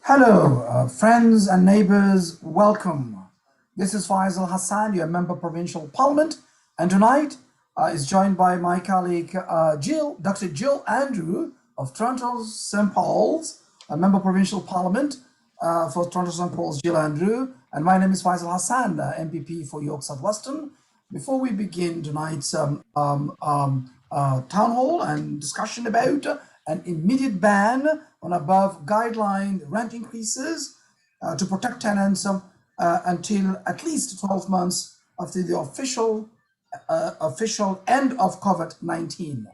Hello, friends and neighbors, welcome. This is Faisal Hassan, your member provincial parliament, and tonight is joined by my colleague Dr. Jill Andrew of Toronto's St. Paul's, a member provincial parliament for Toronto St. Paul's, Jill Andrew, and my name is Faisal Hassan, MPP for York South-Western. Before we begin tonight's town hall and discussion about an immediate ban on above guideline rent increases to protect tenants until at least 12 months after the official end of COVID-19.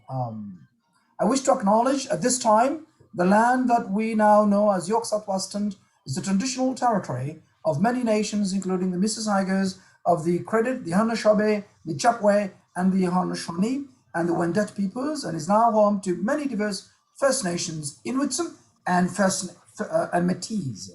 I wish to acknowledge at this time the land that we now know as York South-Western is the traditional territory of many nations, including the Mississaugas of the Credit, the Haudenosaunee, the Chapway, and the Haudenosaunee, and the Wendat peoples, and is now home to many diverse First Nations, Inuits, and Métis.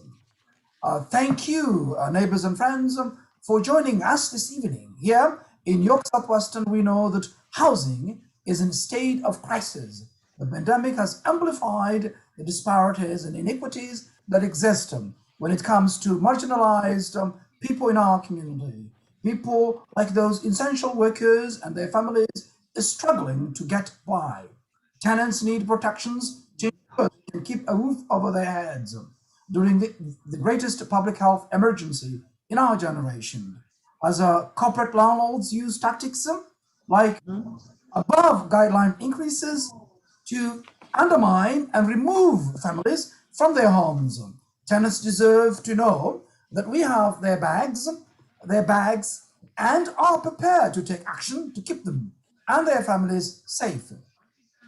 Thank you, neighbors and friends, for joining us this evening. Here in York South-Western, we know that housing is in a state of crisis. The pandemic has amplified the disparities and inequities that exist when it comes to marginalized people in our community. People like those essential workers and their families is struggling to get by. Tenants need protections to ensure they can keep a roof over their heads during the greatest public health emergency in our generation. As corporate landlords use tactics like above guideline increases to undermine and remove families from their homes. Tenants deserve to know that we have their bags, and are prepared to take action to keep them and their families safe.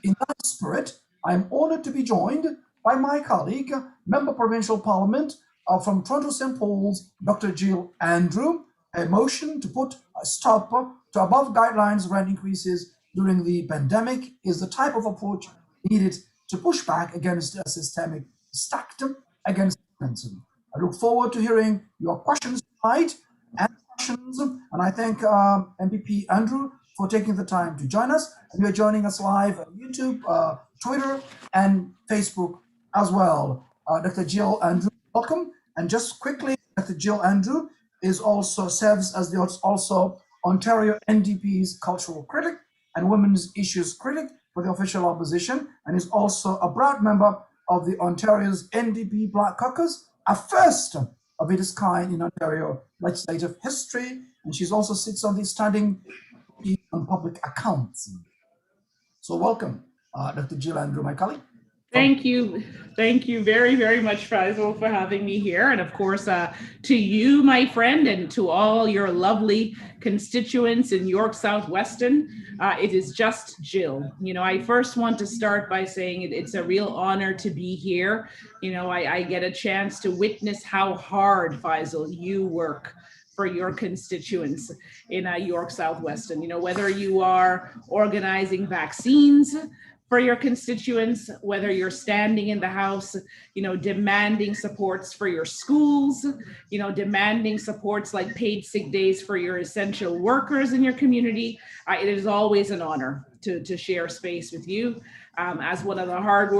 In that spirit, I am honored to be joined by my colleague, Member Provincial Parliament from Toronto St. Paul's, Dr. Jill Andrew. A motion to put a stop to above guidelines rent increases during the pandemic is the type of approach needed to push back against a systemic stacked against tenants. I look forward to hearing your questions tonight and I thank MPP Andrew for taking the time to join us. And you're joining us live on YouTube, Twitter, and Facebook as well. Dr. Jill Andrew, welcome. And just quickly, Dr. Jill Andrew serves as also Ontario NDP's cultural critic and women's issues critic for the official opposition, and is also a proud member of the Ontario's NDP Black Caucus, a first of its kind in Ontario legislative history, and she also sits on the standing on public accounts. So welcome, Dr. Jill Andrew, my colleague. Thank you. Thank you very, very much, Faisal, for having me here. And of course, to you, my friend, and to all your lovely constituents in York South-Western, it is just Jill. You know, I first want to start by saying it's a real honor to be here. You know, I get a chance to witness how hard, Faisal, you work for your constituents in York South-Western. You know, whether you are organizing vaccines for your constituents, whether you're standing in the House, you know, demanding supports for your schools, you know, demanding supports like paid sick days for your essential workers in your community. It is always an honor to share space with you. As one of the hardest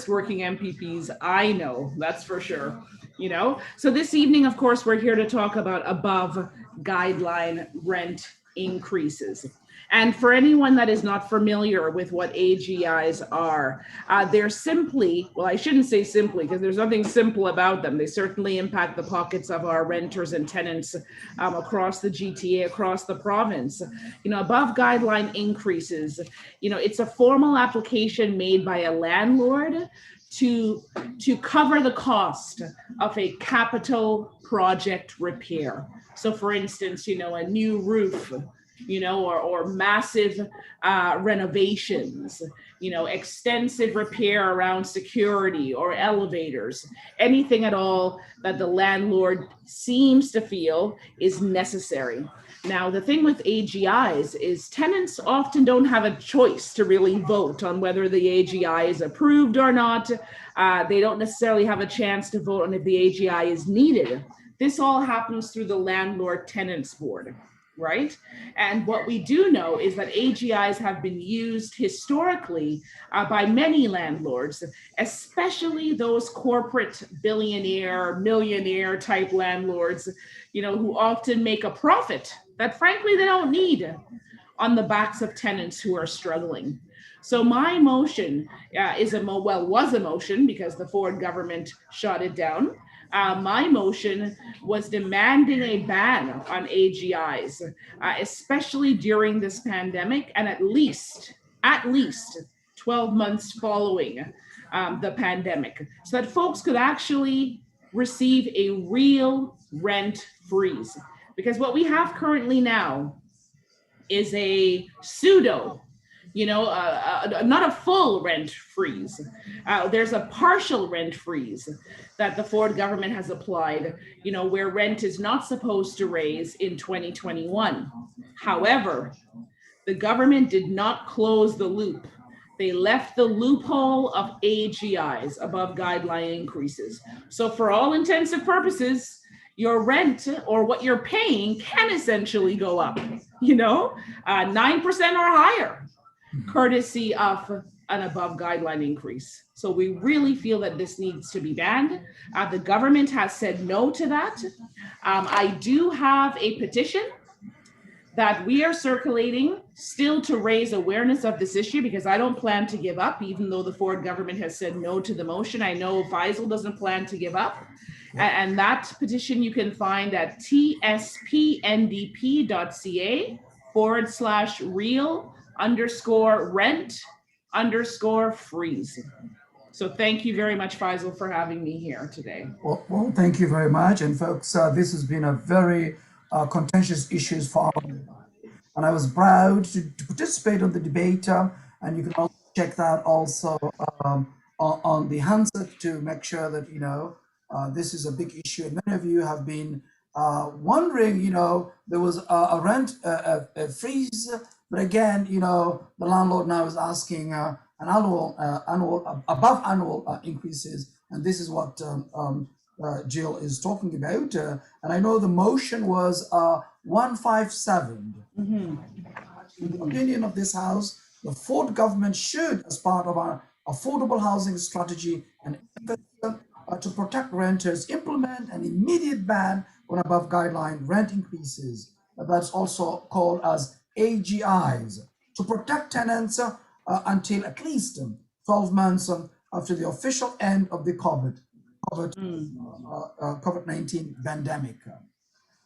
working MPPs I know, that's for sure. You know, so this evening, of course, we're here to talk about above guideline rent increases. And for anyone that is not familiar with what AGIs are, they're simply, well, I shouldn't say simply because there's nothing simple about them. They certainly impact the pockets of our renters and tenants across the GTA, across the province. You know, above guideline increases, you know, it's a formal application made by a landlord to cover the cost of a capital project repair. So for instance, you know, a new roof, you know, or massive renovations, you know, extensive repair around security or elevators, anything at all that the landlord seems to feel is necessary. Now, the thing with AGIs is tenants often don't have a choice to really vote on whether the AGI is approved or not. They don't necessarily have a chance to vote on if the AGI is needed. This all happens through the Landlord Tenants Board. right? And what we do know is that AGIs have been used historically by many landlords, especially those corporate billionaire, millionaire type landlords, who often make a profit that frankly they don't need on the backs of tenants who are struggling. So my motion was a motion because the Ford government shot it down. My motion was demanding a ban on AGIs, especially during this pandemic, and at least 12 months following the pandemic, so that folks could actually receive a real rent freeze. Because what we have currently now is a pseudo, not a full rent freeze. There's a partial rent freeze that the Ford government has applied, where rent is not supposed to raise in 2021. However, the government did not close the loop. They left the loophole of AGIs, above guideline increases. So for all intents and purposes, your rent or what you're paying can essentially go up, 9% or higher, courtesy of an above guideline increase. So we really feel that this needs to be banned. The government has said no to that. I do have a petition that we are circulating still to raise awareness of this issue, because I don't plan to give up, even though the Ford government has said no to the motion. I know Faisal doesn't plan to give up. And that petition you can find at tspndp.ca/real_rent_freeze. So thank you very much, Faisal, for having me here today. Well, thank you very much. And folks, this has been a very contentious issue for our, and I was proud to participate on the debate. And you can also check that also on the handset to make sure that, this is a big issue. And many of you have been wondering, there was a rent freeze, but again, the landlord now is asking an above annual increases, and this is what Jill is talking about. And I know the motion was 157. In the opinion of this House, the Ford government should, as part of our affordable housing strategy and to protect renters, implement an immediate ban on above guideline rent increases. That's also called as AGIs, to protect tenants until at least 12 months after the official end of the COVID-19 pandemic.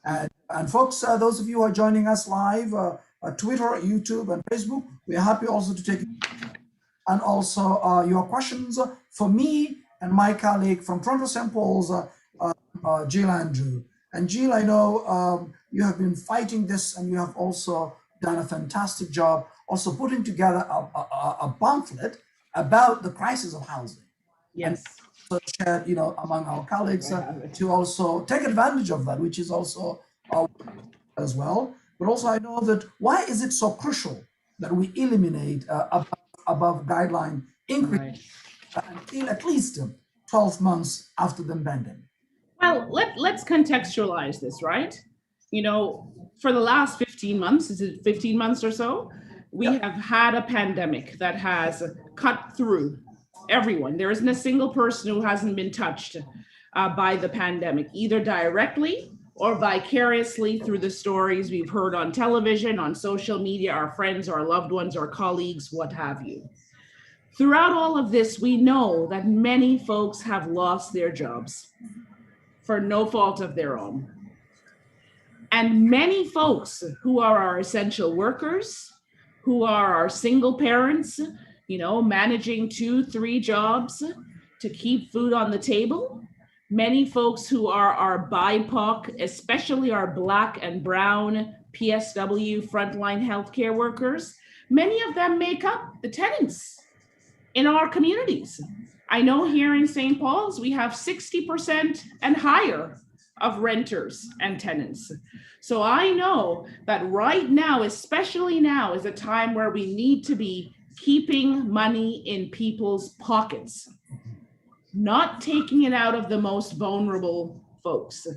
And folks, those of you who are joining us live, Twitter, YouTube, and Facebook, we're happy also to take and also your questions for me and my colleague from Toronto St. Paul's, Jill Andrew. And Jill, I know you have been fighting this, and you have also done a fantastic job also putting together a pamphlet about the crisis of housing. Yes. And so shared, among our colleagues to also take advantage of that, which is also as well. But also I know that why is it so crucial that we eliminate above guideline increase until at least 12 months after the pandemic? Well, let's contextualize this, right? For the last 15 months, is it 15 months or so, we have had a pandemic that has cut through everyone. There isn't a single person who hasn't been touched by the pandemic, either directly or vicariously through the stories we've heard on television, on social media, our friends, our loved ones, our colleagues, what have you. Throughout all of this, we know that many folks have lost their jobs for no fault of their own. And many folks who are our essential workers, who are our single parents, managing 2-3 jobs to keep food on the table, many folks who are our BIPOC, especially our Black and Brown PSW frontline healthcare workers, many of them make up the tenants in our communities. I know here in St. Paul's, we have 60% and higher of renters and tenants. So I know that right now, especially now, is a time where we need to be keeping money in people's pockets, not taking it out of the most vulnerable folks,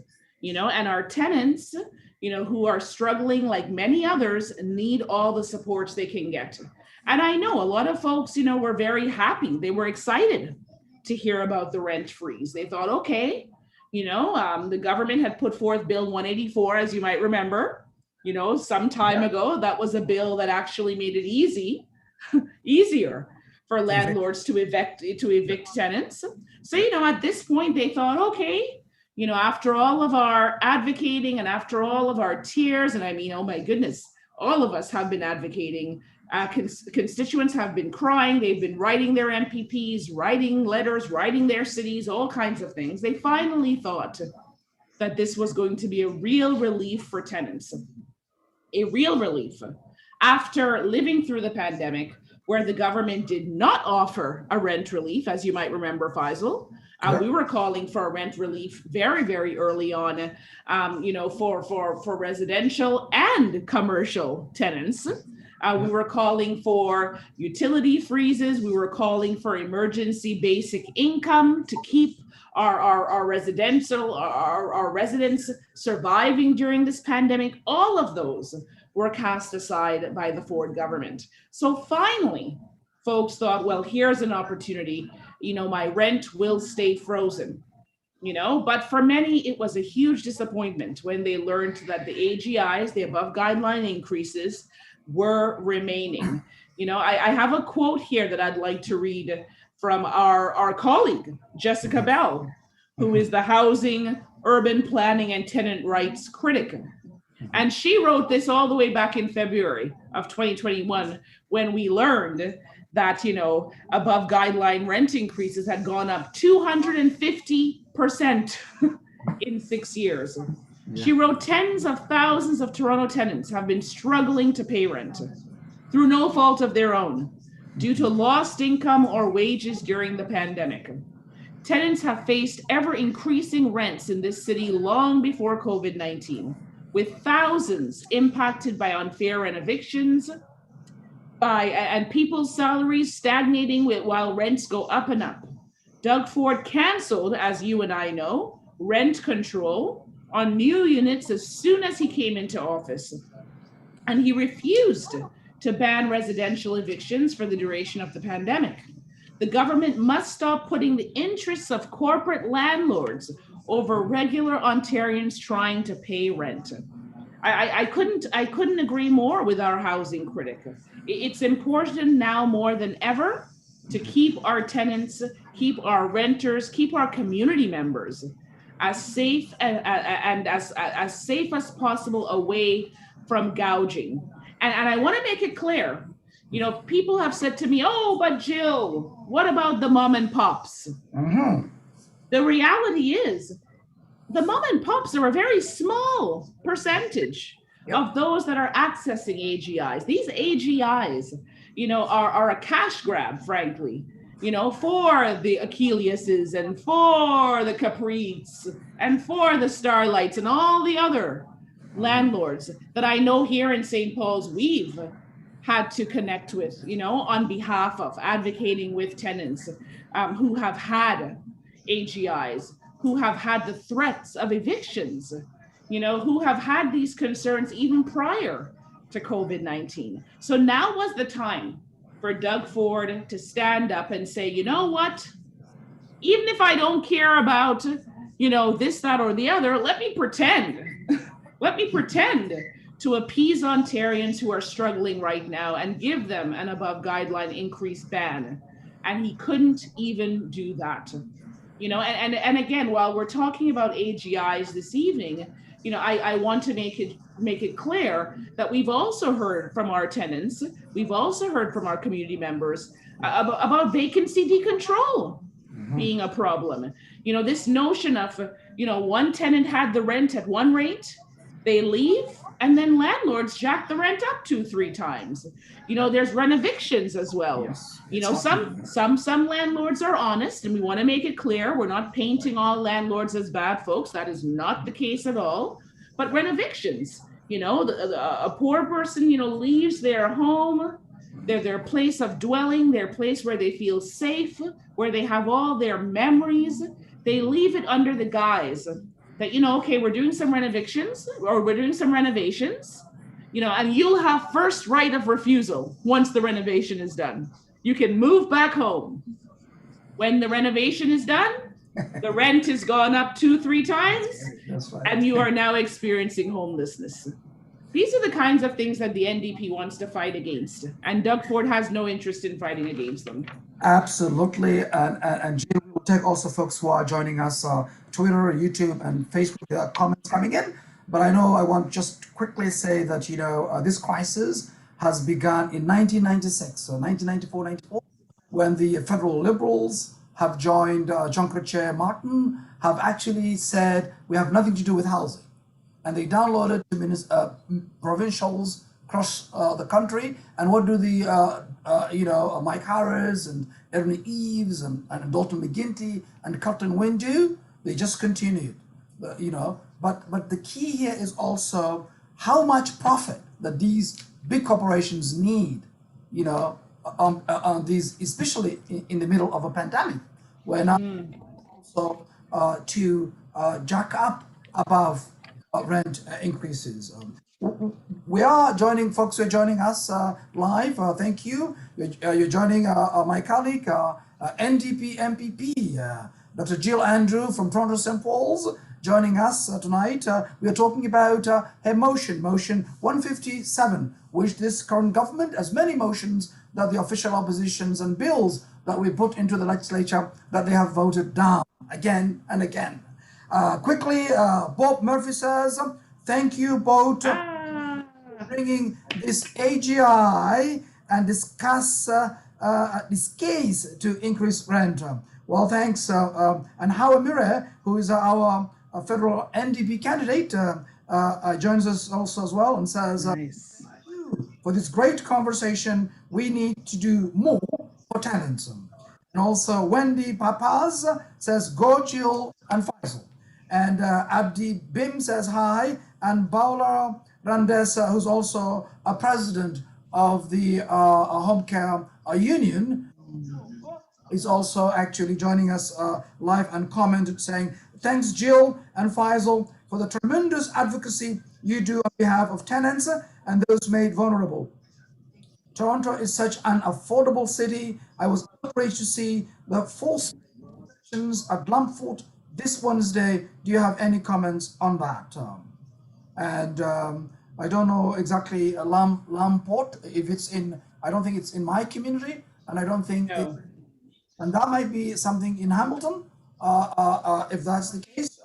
and our tenants, who are struggling like many others, need all the supports they can get. And I know a lot of folks, were very happy. They were excited to hear about the rent freeze. They thought, okay, the government had put forth Bill 184, as you might remember, some time ago. That was a bill that actually made it easier for landlords to evict tenants. So, at this point, they thought, okay, after all of our advocating and after all of our tears, and I mean, oh my goodness, all of us have been advocating. Constituents have been crying. They've been writing their MPPs, writing letters, writing their cities, all kinds of things. They finally thought that this was going to be a real relief for tenants, a real relief. After living through the pandemic, where the government did not offer a rent relief, as you might remember, Faisal, we were calling for a rent relief very, very early on, for residential and commercial tenants. We were calling for utility freezes. We were calling for emergency basic income to keep our residents surviving during this pandemic. All of those were cast aside by the Ford government. So finally, folks thought, well, here's an opportunity. My rent will stay frozen. But for many, it was a huge disappointment when they learned that the AGIs, the above guideline increases, were remaining. I have a quote here that I'd like to read from our colleague, Jessica Bell, who is the housing, urban planning, and tenant rights critic. And she wrote this all the way back in February of 2021, when we learned that, above guideline rent increases had gone up 250% in 6 years. Yeah. She wrote, tens of thousands of Toronto tenants have been struggling to pay rent through no fault of their own, due to lost income or wages during the pandemic. Tenants have faced ever increasing rents in this city long before COVID-19, with thousands impacted by unfair rent evictions, and people's salaries stagnating while rents go up and up. Doug Ford canceled, as you and I know, rent control on new units as soon as he came into office. And he refused to ban residential evictions for the duration of the pandemic. The government must stop putting the interests of corporate landlords over regular Ontarians trying to pay rent. I couldn't agree more with our housing critic. It's important now more than ever to keep our tenants, keep our renters, keep our community members as safe and as safe as possible away from gouging. And I want to make it clear, people have said to me, oh, but Jill, what about the mom and pops? Mm-hmm. The reality is, the mom and pops are a very small percentage of those that are accessing AGIs. These AGIs, are a cash grab, frankly, for the Achilleuses and for the Caprites and for the Starlights and all the other landlords that I know here in St. Paul's we've had to connect with, on behalf of advocating with tenants who have had AGIs, who have had the threats of evictions, who have had these concerns even prior to COVID-19. So now was the time for Doug Ford to stand up and say, you know what, even if I don't care about, this, that, or the other, let me pretend to appease Ontarians who are struggling right now and give them an above guideline increase ban. And he couldn't even do that. And again, while we're talking about AGIs this evening, I want to make it clear that we've also heard from our tenants, we've also heard from our community members about vacancy decontrol being a problem. This notion of, one tenant had the rent at one rate, they leave, and then landlords jack the rent up 2-3 times. There's rent evictions as well. Yes, some landlords are honest, and we want to make it clear, we're not painting all landlords as bad folks. That is not the case at all. But rent evictions, a poor person, leaves their home, their place of dwelling, their place where they feel safe, where they have all their memories. They leave it under the guise that, okay, we're doing some renovations or we're doing some renovations, and you'll have first right of refusal once the renovation is done. You can move back home. When the renovation is done, the rent has gone up 2-3 times, That's right. and you are now experiencing homelessness. These are the kinds of things that the NDP wants to fight against, and Doug Ford has no interest in fighting against them. Absolutely. And Jim, we will take also folks who are joining us, Twitter, YouTube, and Facebook comments coming in. But I know I want just quickly say that, this crisis has begun in 1996, so 1994, 94, when the federal liberals have joined Junker Chair Martin, have actually said we have nothing to do with housing. And they downloaded to provincials across the country. And what do the Mike Harris and Ernie Eves and Dalton McGuinty and Cotton Wynn do? They just continued, But the key here is also how much profit that these big corporations need, on these, especially in the middle of a pandemic, where now also to jack up above rent increases. We are joining folks who are joining us live. Thank you. You're joining my colleague, NDP MPP, Dr. Jill Andrew from Toronto St. Paul's, joining us tonight. We are talking about her motion 157, which this current government, as many motions that the official oppositions and bills that we put into the legislature, that they have voted down again and again. Quickly, Bob Murphy says, thank you both for bringing this AGI and discuss this case to increase rent. Well, thanks. And Howard Murray, who is our federal NDP candidate, joins us also as well and says, Nice. For this great conversation, we need to do more for tenants. And also Wendy Papas says, go Jill and Faisal. And Abdi Bim says hi, and Paula Randes, who's also a president of the Home Care Union, is also actually joining us live and commented saying, thanks Jill and Faisal for the tremendous advocacy you do on behalf of tenants and those made vulnerable. Toronto is such an affordable city. I was outraged to see the false restrictions at Lumford this Wednesday. Do you have any comments on that? And I don't know exactly Lamport, if it's in, I don't think it's in my community, and I don't think, No. and that might be something in Hamilton, if that's the case.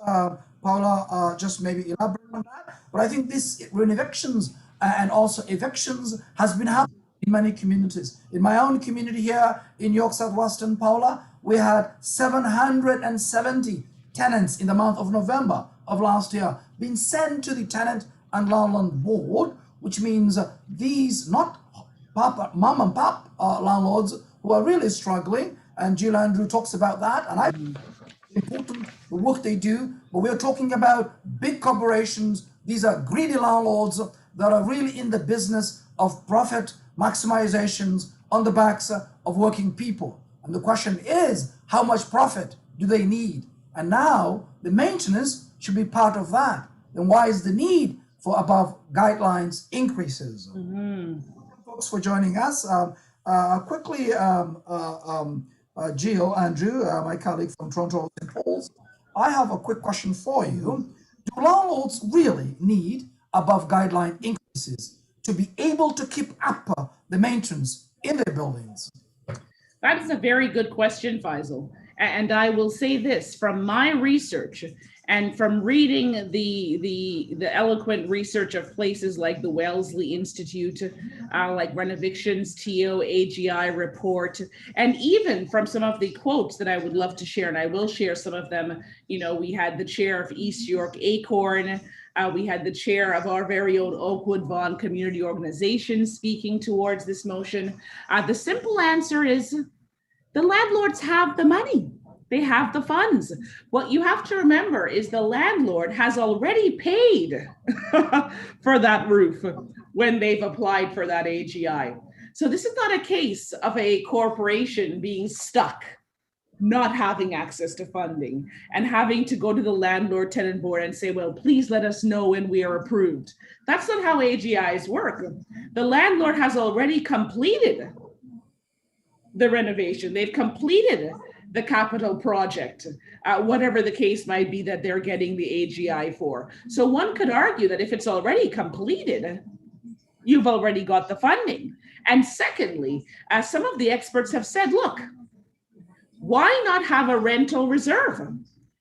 Paula, just maybe elaborate on that. But I think this evictions and also evictions has been happening in many communities. In my own community here in York Southwestern, Paula, we had 770 tenants in the month of November of last year being sent to the Tenant and Landlord Board, which means these not mom and pop landlords who are really struggling, and Jill Andrew talks about that, and I important the work they do, but we're talking about big corporations. These are greedy landlords that are really in the business of profit maximizations on the backs of working people. And the question is, how much profit do they need? And now the maintenance should be part of that. Then why is the need for above guidelines increases? Folks for joining us. Quickly, Jill Andrew, my colleague from Toronto St. Paul's, I have a quick question for you. Do landlords really need above guideline increases to be able to keep up the maintenance in their buildings? That is a very good question, Faisal. And I will say this, from my research and from reading the eloquent research of places like the Wellesley Institute, like Renovictions, TO, AGI report, and even from some of the quotes that I would love to share, and I will share some of them. We had the chair of East York Acorn, we had the chair of our very own Oakwood Vaughan Community Organization speaking towards this motion. The simple answer is the landlords have the money. They have the funds. What you have to remember is the landlord has already paid for that roof when they've applied for that AGI. So this is not a case of a corporation being stuck not having access to funding and having to go to the landlord tenant board and say, well, please let us know when we are approved. That's not how AGIs work. The landlord has already completed the renovation. They've completed the capital project, whatever the case might be that they're getting the AGI for. So one could argue that if it's already completed, you've already got the funding. And secondly, some of the experts have said, look, why not have a rental reserve?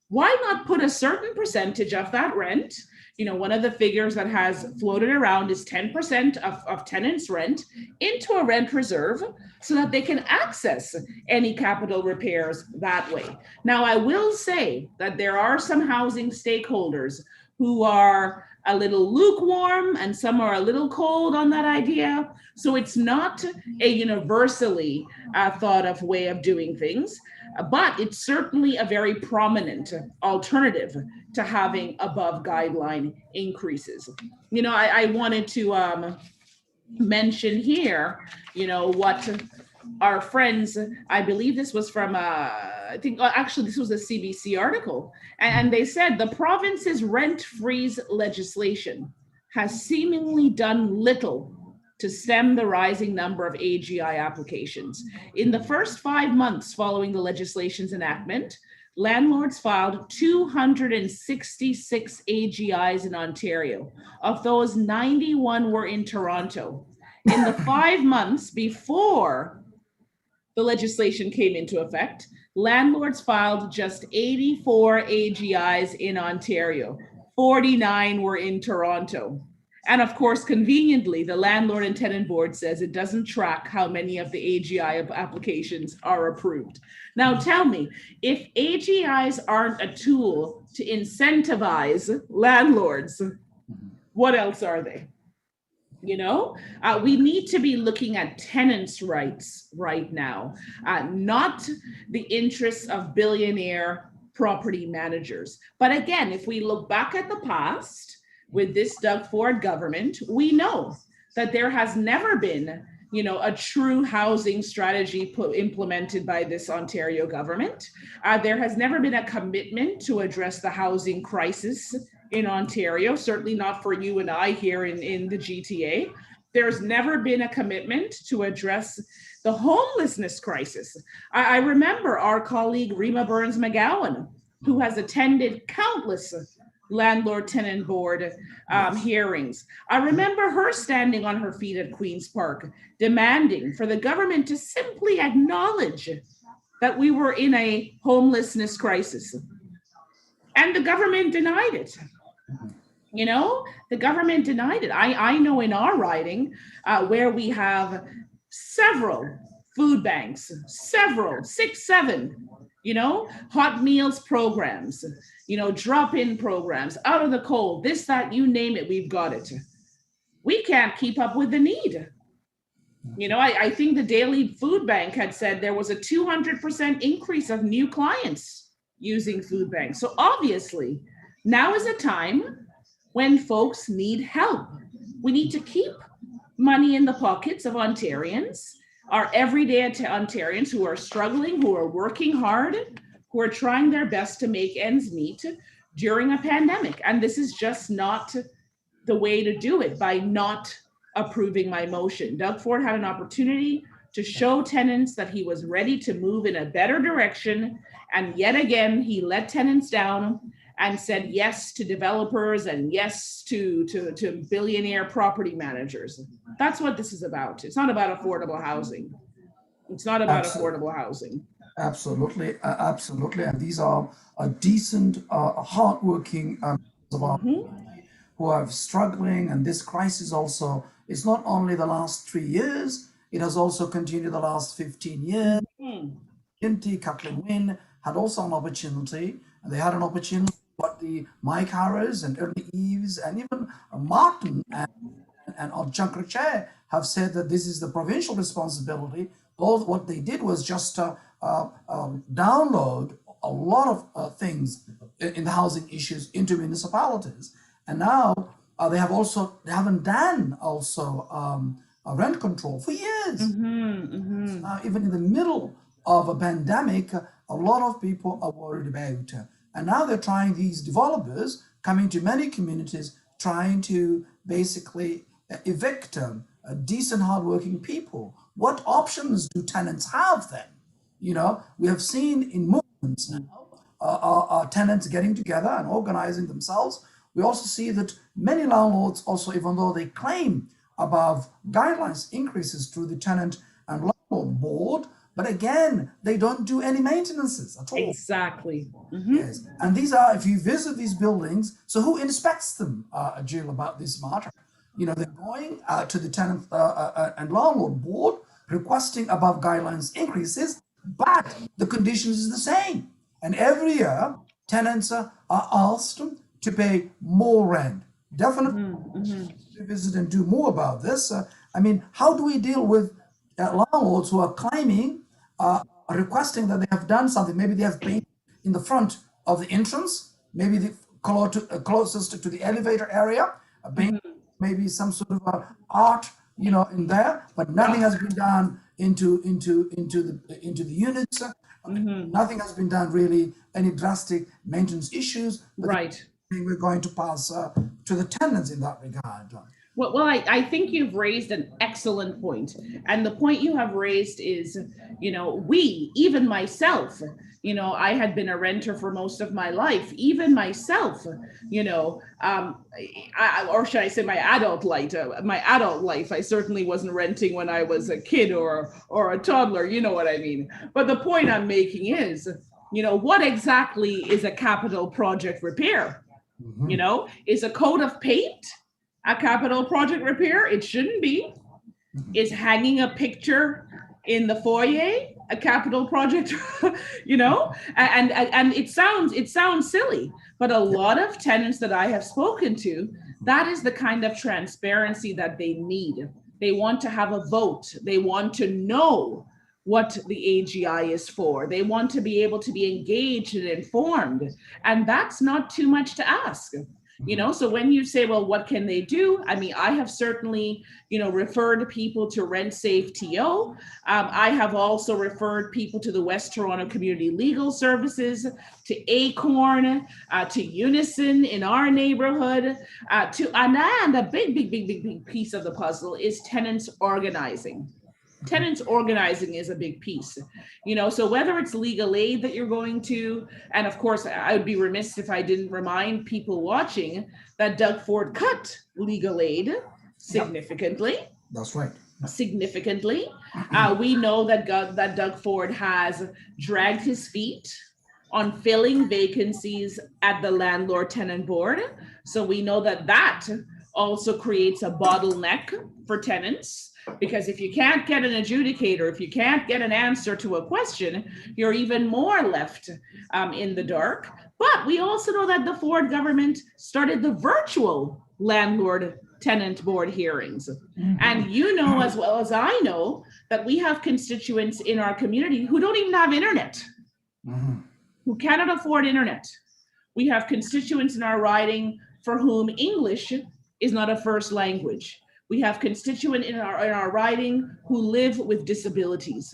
Why not put a certain percentage of that rent? You know, one of the figures that has floated around is 10% of tenants' rent into a rent reserve so that they can access any capital repairs that way. Now, I will say that there are some housing stakeholders who are a little lukewarm and some are a little cold on that idea. So it's not a universally thought of way of doing things, but it's certainly a very prominent alternative to having above guideline increases. You know, I wanted to mention here, you know, what our friends, I believe this was from, I think actually this was a CBC article, and they said the province's rent freeze legislation has seemingly done little to stem the rising number of AGI applications. In the first 5 months following the legislation's enactment, landlords filed 266 AGIs in Ontario. Of those, 91 were in Toronto. In the 5 months before the legislation came into effect, landlords filed just 84 AGIs in Ontario. 49 were in Toronto. And of course, conveniently, the landlord and tenant board says it doesn't track how many of the AGI applications are approved. Now tell me, if AGIs aren't a tool to incentivize landlords, what else are they? You know, we need to be looking at tenants' rights right now, not the interests of billionaire property managers. But again, if we look back at the past with this Doug Ford government, we know that there has never been, you know, a true housing strategy implemented by this Ontario government. There has never been a commitment to address the housing crisis in Ontario, certainly not for you and I here in the GTA. There's never been a commitment to address the homelessness crisis. I remember our colleague Rima Burns-McGowan, who has attended countless landlord tenant board hearings. I remember her standing on her feet at Queen's Park, demanding for the government to simply acknowledge that we were in a homelessness crisis. And the government denied it. You know, the government denied it. I know in our riding where we have several food banks, several, 6, 7, you know, hot meals programs, you know, drop-in programs, out of the cold, this, that, you name it, we've got it. We can't keep up with the need. You know, I think the Daily Food Bank had said there was a 200% increase of new clients using food banks. So obviously, now is a time when folks need help. We need to keep money in the pockets of Ontarians, our everyday Ontarians who are struggling, who are working hard, who are trying their best to make ends meet during a pandemic. And this is just not the way to do it, by not approving my motion. Doug Ford had an opportunity to show tenants that he was ready to move in a better direction. And yet again, he let tenants down and said yes to developers and yes to billionaire property managers. That's what this is about. It's not about affordable housing. It's not about affordable housing. Absolutely, absolutely. And these are a decent, hardworking of our who are struggling. And this crisis also, it's not only the last 3 years, it has also continued the last 15 years. Kathleen Wynne had also an opportunity, and they had an opportunity, but the Mike Harris and Ernie Eves and even Martin and Shankar Chair have said that this is the provincial responsibility. All what they did was just download a lot of things in the housing issues into municipalities, and now they haven't done also rent control for years. So now, even in the middle of a pandemic, a lot of people are worried about. And now they're trying, these developers coming to many communities, trying to basically evict decent, hardworking people. What options do tenants have then? You know, we have seen in movements now tenants getting together and organizing themselves. We also see that many landlords also, even though they claim above guidelines increases through the tenant and landlord board, but again, they don't do any maintenances at all. Exactly. Yes, and these are, if you visit these buildings, so who inspects them, Jill, about this matter? You know, they're going to the tenant and landlord board requesting above guidelines increases, but the conditions is the same. And every year, tenants are asked to pay more rent. Definitely visit and do more about this. I mean, how do we deal with landlords who are claiming, requesting that they have done something? Maybe they have paint in the front of the entrance, maybe the closest to the elevator area, maybe some sort of art, you know, in there, but nothing has been done into the units. Nothing has been done really, any drastic maintenance issues. But Right. we're going to pass to the tenants in that regard. Well, I think you've raised an excellent point. And the point you have raised is, you know, we, even myself, you know, I had been a renter for most of my life, even myself, you know, or should I say my adult life, I certainly wasn't renting when I was a kid or a toddler, you know what I mean? But the point I'm making is, you know, what exactly is a capital project repair? You know, is a coat of paint a capital project repair? It shouldn't be. Is hanging a picture in the foyer a capital project? You know, and it sounds silly, but a lot of tenants that I have spoken to, that is the kind of transparency that they need. They want to have a vote. They want to know what the AGI is for. They want to be able to be engaged and informed. And that's not too much to ask. You know, so when you say, well, what can they do? I mean, I have certainly, you know, referred people to Rent Safe TO. I have also referred people to the West Toronto Community Legal Services, to Acorn, to Unison in our neighborhood, and a big piece of the puzzle is tenants organizing. Tenants organizing is a big piece, you know, so whether it's legal aid that you're going to, and of course, I would be remiss if I didn't remind people watching that Doug Ford cut legal aid significantly. That's right. Significantly. We know that Doug Ford has dragged his feet on filling vacancies at the landlord tenant board. So we know that also creates a bottleneck for tenants. Because if you can't get an adjudicator, if you can't get an answer to a question, you're even more left in the dark. But we also know that the Ford government started the virtual landlord tenant board hearings. And you know as well as I know that we have constituents in our community who don't even have internet, who cannot afford internet. We have constituents in our riding for whom English is not a first language. We have constituents in our riding who live with disabilities.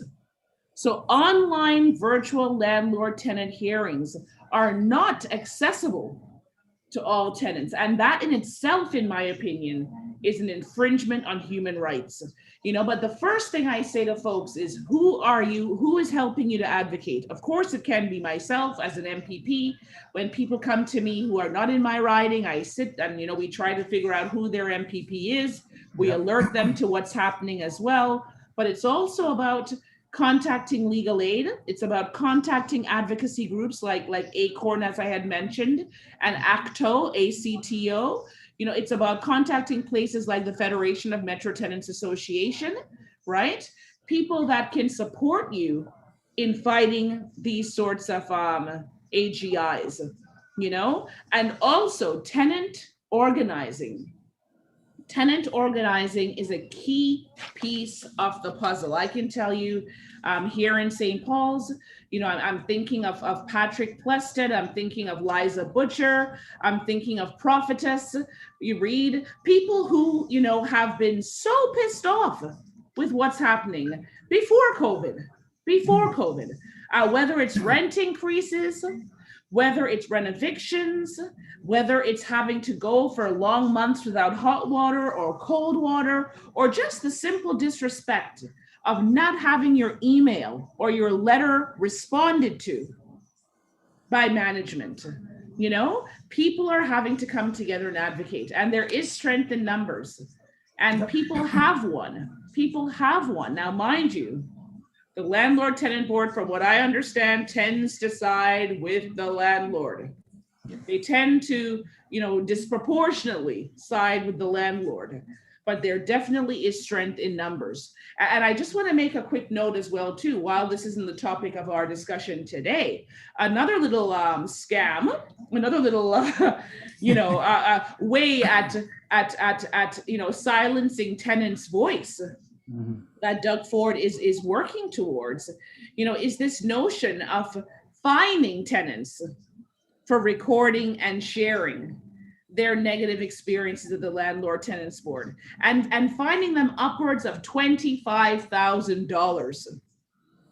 So online virtual landlord tenant hearings are not accessible to all tenants. And that in itself, in my opinion, is an infringement on human rights. You know, but the first thing I say to folks is, who are you? Who is helping you to advocate? Of course, it can be myself as an MPP. When people come to me who are not in my riding, I sit and, you know, we try to figure out who their MPP is. We alert them to what's happening as well. But it's also about contacting legal aid. It's about contacting advocacy groups like Acorn, as I had mentioned, and ACTO, ACTO. You know, it's about contacting places like the Federation of Metro Tenants Association, right? People that can support you in fighting these sorts of AGIs, you know, and also tenant organizing. Tenant organizing is a key piece of the puzzle. I can tell you here in St. Paul's, you know, I'm thinking of Patrick Plested, I'm thinking of Liza Butcher, I'm thinking of Prophetess. You read people who, you know, have been so pissed off with what's happening before COVID. before COVID, whether it's rent increases, whether it's renovictions, whether it's having to go for long months without hot water or cold water, or just the simple disrespect of not having your email or your letter responded to by management. You know, people are having to come together and advocate, and there is strength in numbers, and people have one. People have one. Now, mind you, the landlord tenant board, from what I understand, tends to side with the landlord. They tend to, you know, disproportionately side with the landlord, but there definitely is strength in numbers. And I just want to make a quick note as well, too, while this isn't the topic of our discussion today. Another little scam, another little, way at silencing tenants' voice that Doug Ford is working towards, is this notion of fining tenants for recording and sharing their negative experiences of the landlord tenants board, and finding them upwards of $25,000.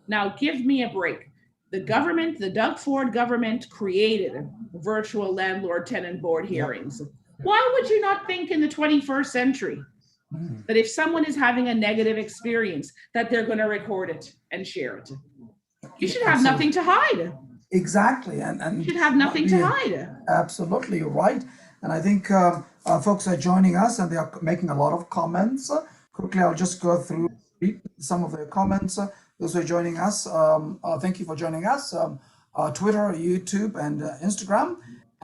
Now, give me a break. The government, the Doug Ford government, created virtual landlord tenant board hearings. Why would you not think in the 21st century that if someone is having a negative experience, that they're going to record it and share it? You should have nothing to hide. Exactly, and you should have nothing to hide. Absolutely, you're right. And I think folks are joining us and they are making a lot of comments. Quickly, I'll just go through some of their comments. Those who are joining us, thank you for joining us. Twitter, YouTube, and Instagram.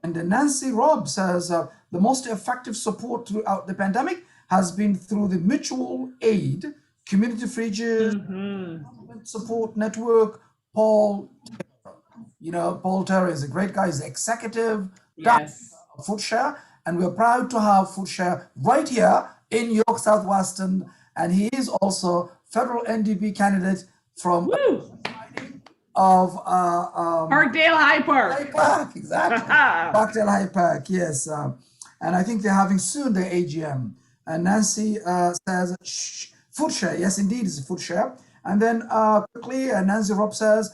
And Nancy Robb says, the most effective support throughout the pandemic has been through the mutual aid, community fridges, support network. Paul Terry is a great guy. He's the executive of Foodshare, and we're proud to have Foodshare right here in York Southwestern. And he is also federal NDP candidate from of Parkdale High Park. High Park, exactly. Parkdale High Park, yes. And I think they're having soon their AGM. And Nancy says, Foodshare, yes, indeed, it's a Foodshare. And then quickly, Nancy Robb says,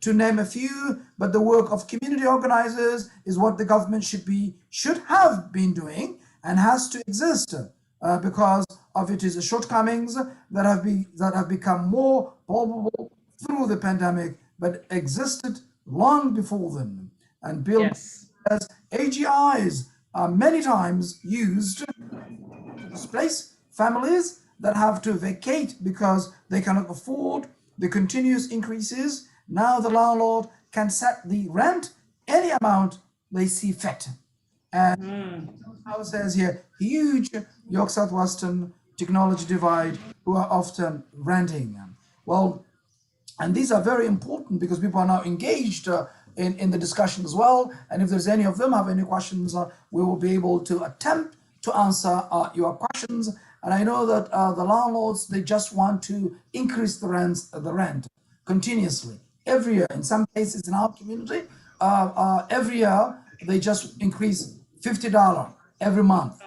to name a few, but the work of community organizers is what the government should have been doing and has to exist because of its shortcomings that have become more palpable through the pandemic, but existed long before then. And Bill says AGIs are many times used to displace families that have to vacate because they cannot afford the continuous increases. Now the landlord can set the rent any amount they see fit. And how it says here, huge York Southwestern technology divide who are often renting. Well, and these are very important because people are now engaged in the discussion as well. And if there's any of them have any questions, we will be able to attempt to answer your questions. And I know that the landlords, they just want to increase the rent continuously every year. In some cases in our community, every year they just increase $50 every month,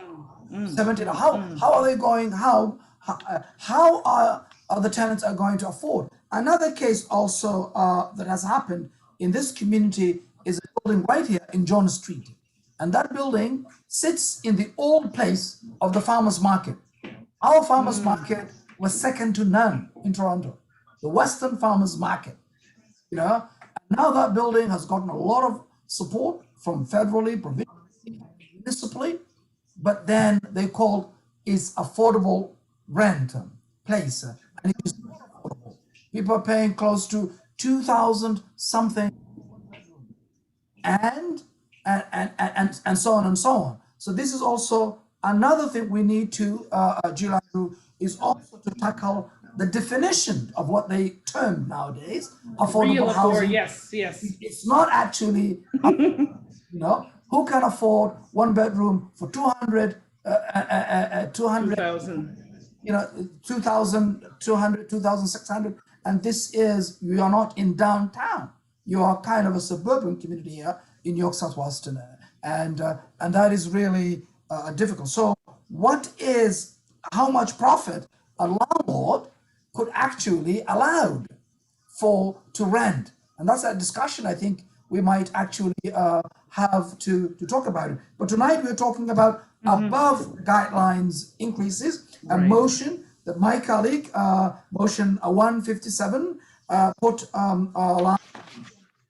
$70. How are they going? How are the tenants are going to afford? Another case also that has happened in this community is a building right here in John Street, and that building sits in the old place of the farmers market. Our farmers market was second to none in Toronto, the Western Farmers Market. And now that building has gotten a lot of support from federally, provincially, municipally, but then they call is affordable rent place, and it is not affordable. People are paying close to 2,000 something, and so on and so on. So this is also another thing we need to do is also to tackle the definition of what they term nowadays affordable housing. Yes. It's not actually, who can afford one bedroom for 200, 2,600, and this is, you are not in downtown. You are kind of a suburban community here in York Southwestern, and that is really difficult. So how much profit a landlord could actually allowed for to rent. And that's a discussion I think we might actually have to talk about it. But tonight we're talking about above guidelines increases, a Right. motion that my colleague, motion 157, put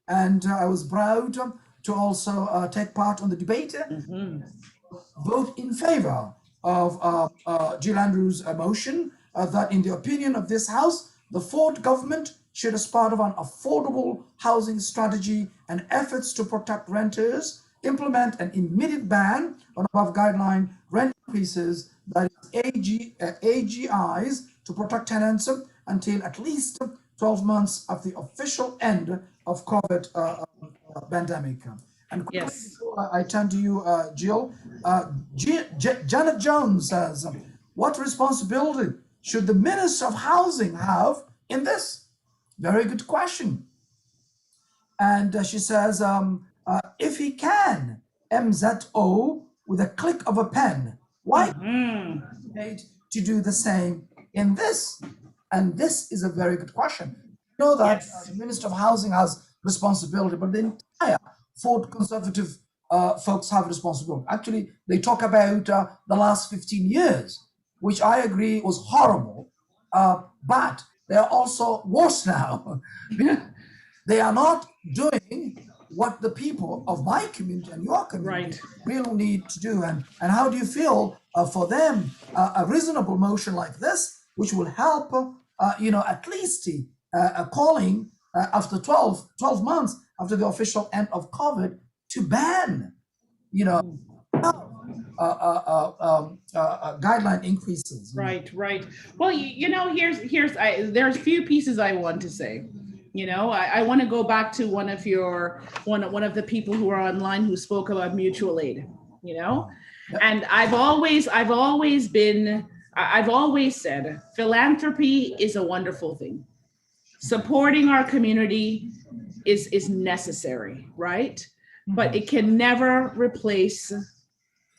and I was proud to also take part on the debate, vote in favor of Jill Andrews' motion that, in the opinion of this House, the Ford government should, as part of an affordable housing strategy and efforts to protect renters, implement an immediate ban on above guideline rent increases, that is AGIs, to protect tenants until at least 12 months of the official end of COVID pandemic. And quickly, Yes. before I turn to you, Jill, Janet Jones says, what responsibility should the Minister of Housing have in this? Very good question. And she says, if he can MZO with a click of a pen, why need to do the same in this? And this is a very good question. You know that Yes. the Minister of Housing has responsibility, but the entire Ford Conservative folks have responsibility. Actually, they talk about the last 15 years, which I agree was horrible, but they are also worse now. They are not doing what the people of my community and your community really need to do. And how do you feel for them a reasonable motion like this, which will help, at least calling after 12 months after the official end of COVID to ban, guideline increases. Right. Well, there's a few pieces I want to say. I want to go back to one of the people who are online who spoke about mutual aid. And I've always said philanthropy is a wonderful thing. Supporting our community is necessary, right? But it can never replace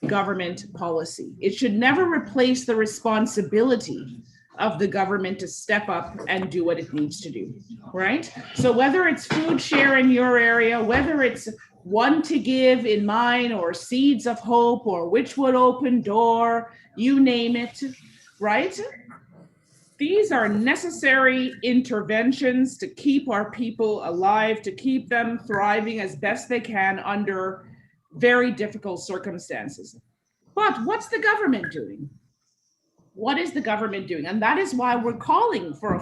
government policy. It should never replace the responsibility of the government to step up and do what it needs to do, right? So whether it's food share in your area, whether it's One to Give in mine, or Seeds of Hope, or Which Would Open Door, you name it, right? These are necessary interventions to keep our people alive, to keep them thriving as best they can under very difficult circumstances. But what's the government doing? What is the government doing? And that is why we're calling for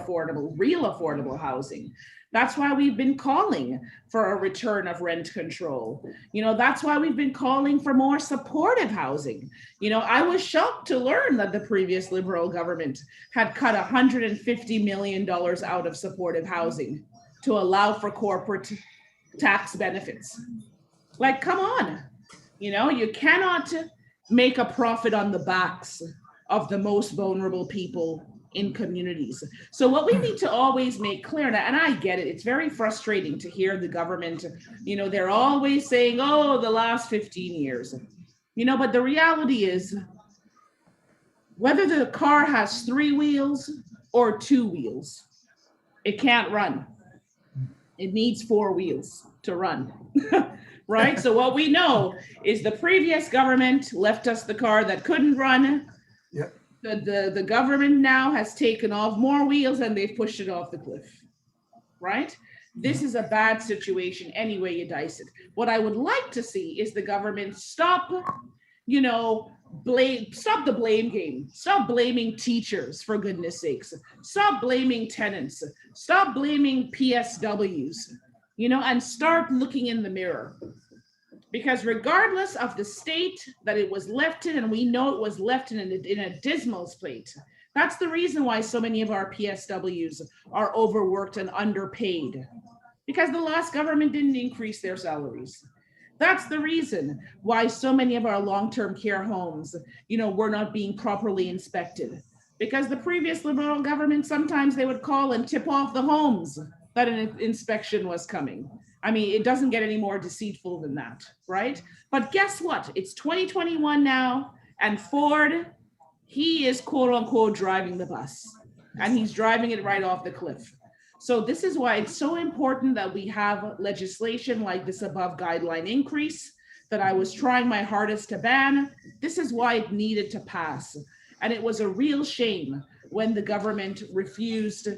real affordable housing. That's why we've been calling for a return of rent control. That's why we've been calling for more supportive housing. I was shocked to learn that the previous Liberal government had cut $150 million out of supportive housing to allow for corporate tax benefits. Like, come on. You cannot make a profit on the backs of the most vulnerable people in communities. So what we need to always make clear, and I get it, it's very frustrating to hear the government, they're always saying, oh, the last 15 years. But the reality is, whether the car has 3 wheels or 2 wheels, it can't run. It needs 4 wheels to run. Right? So what we know is the previous government left us the car that couldn't run. Yep. The government now has taken off more wheels and they've pushed it off the cliff, right? This is a bad situation any way you dice it. What I would like to see is the government stop the blame game. Stop blaming teachers, for goodness sakes. Stop blaming tenants. Stop blaming PSWs, and start looking in the mirror. Because regardless of the state that it was left in, and we know it was left in a dismal state, that's the reason why so many of our PSWs are overworked and underpaid, because the last government didn't increase their salaries. That's the reason why so many of our long-term care homes, were not being properly inspected, because the previous Liberal government, sometimes they would call and tip off the homes that an inspection was coming. I mean, it doesn't get any more deceitful than that, right? But guess what? It's 2021 now, and Ford, he is quote unquote driving the bus. and he's driving it right off the cliff. So this is why it's so important that we have legislation like this above guideline increase that I was trying my hardest to ban. This is why it needed to pass. And it was a real shame when the government refused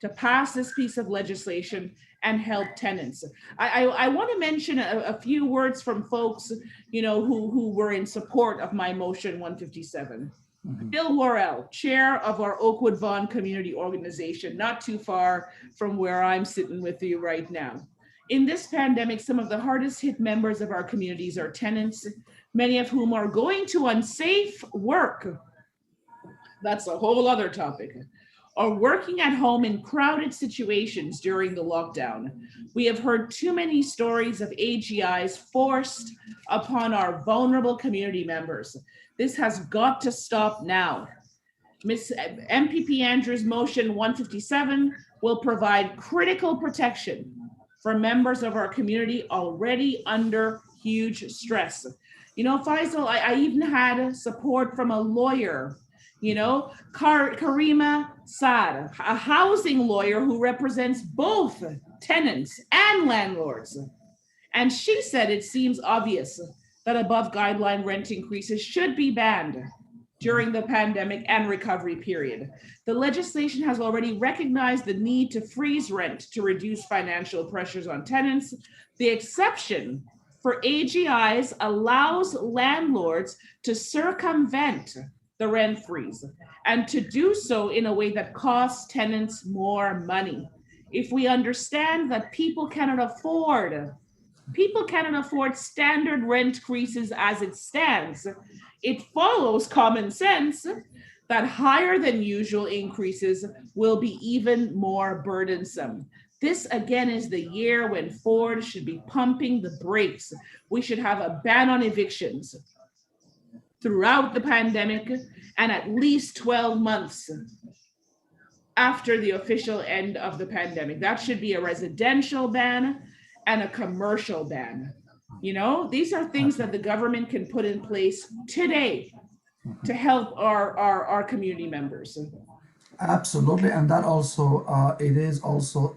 to pass this piece of legislation and help tenants. I want to mention a few words from folks, who were in support of my motion 157. Bill Worrell, chair of our Oakwood Vaughan Community Organization, not too far from where I'm sitting with you right now. In this pandemic, some of the hardest hit members of our communities are tenants, many of whom are going to unsafe work. That's a whole other topic. Or working at home in crowded situations during the lockdown. We have heard too many stories of AGIs forced upon our vulnerable community members. This has got to stop now. Ms. MPP Andrews' motion 157 will provide critical protection for members of our community already under huge stress. Faisal, I even had support from a lawyer, Karima Saad, a housing lawyer who represents both tenants and landlords. And she said it seems obvious that above guideline rent increases should be banned during the pandemic and recovery period. The legislation has already recognized the need to freeze rent to reduce financial pressures on tenants. The exception for AGIs allows landlords to circumvent the rent freeze and to do so in a way that costs tenants more money. If we understand that people cannot afford standard rent increases as it stands, it follows common sense that higher than usual increases will be even more burdensome. This again is the year when Ford should be pumping the brakes. We should have a ban on evictions throughout the pandemic and at least 12 months after the official end of the pandemic. That should be a residential ban and a commercial ban. These are things that the government can put in place today to help our community members. Absolutely, and that also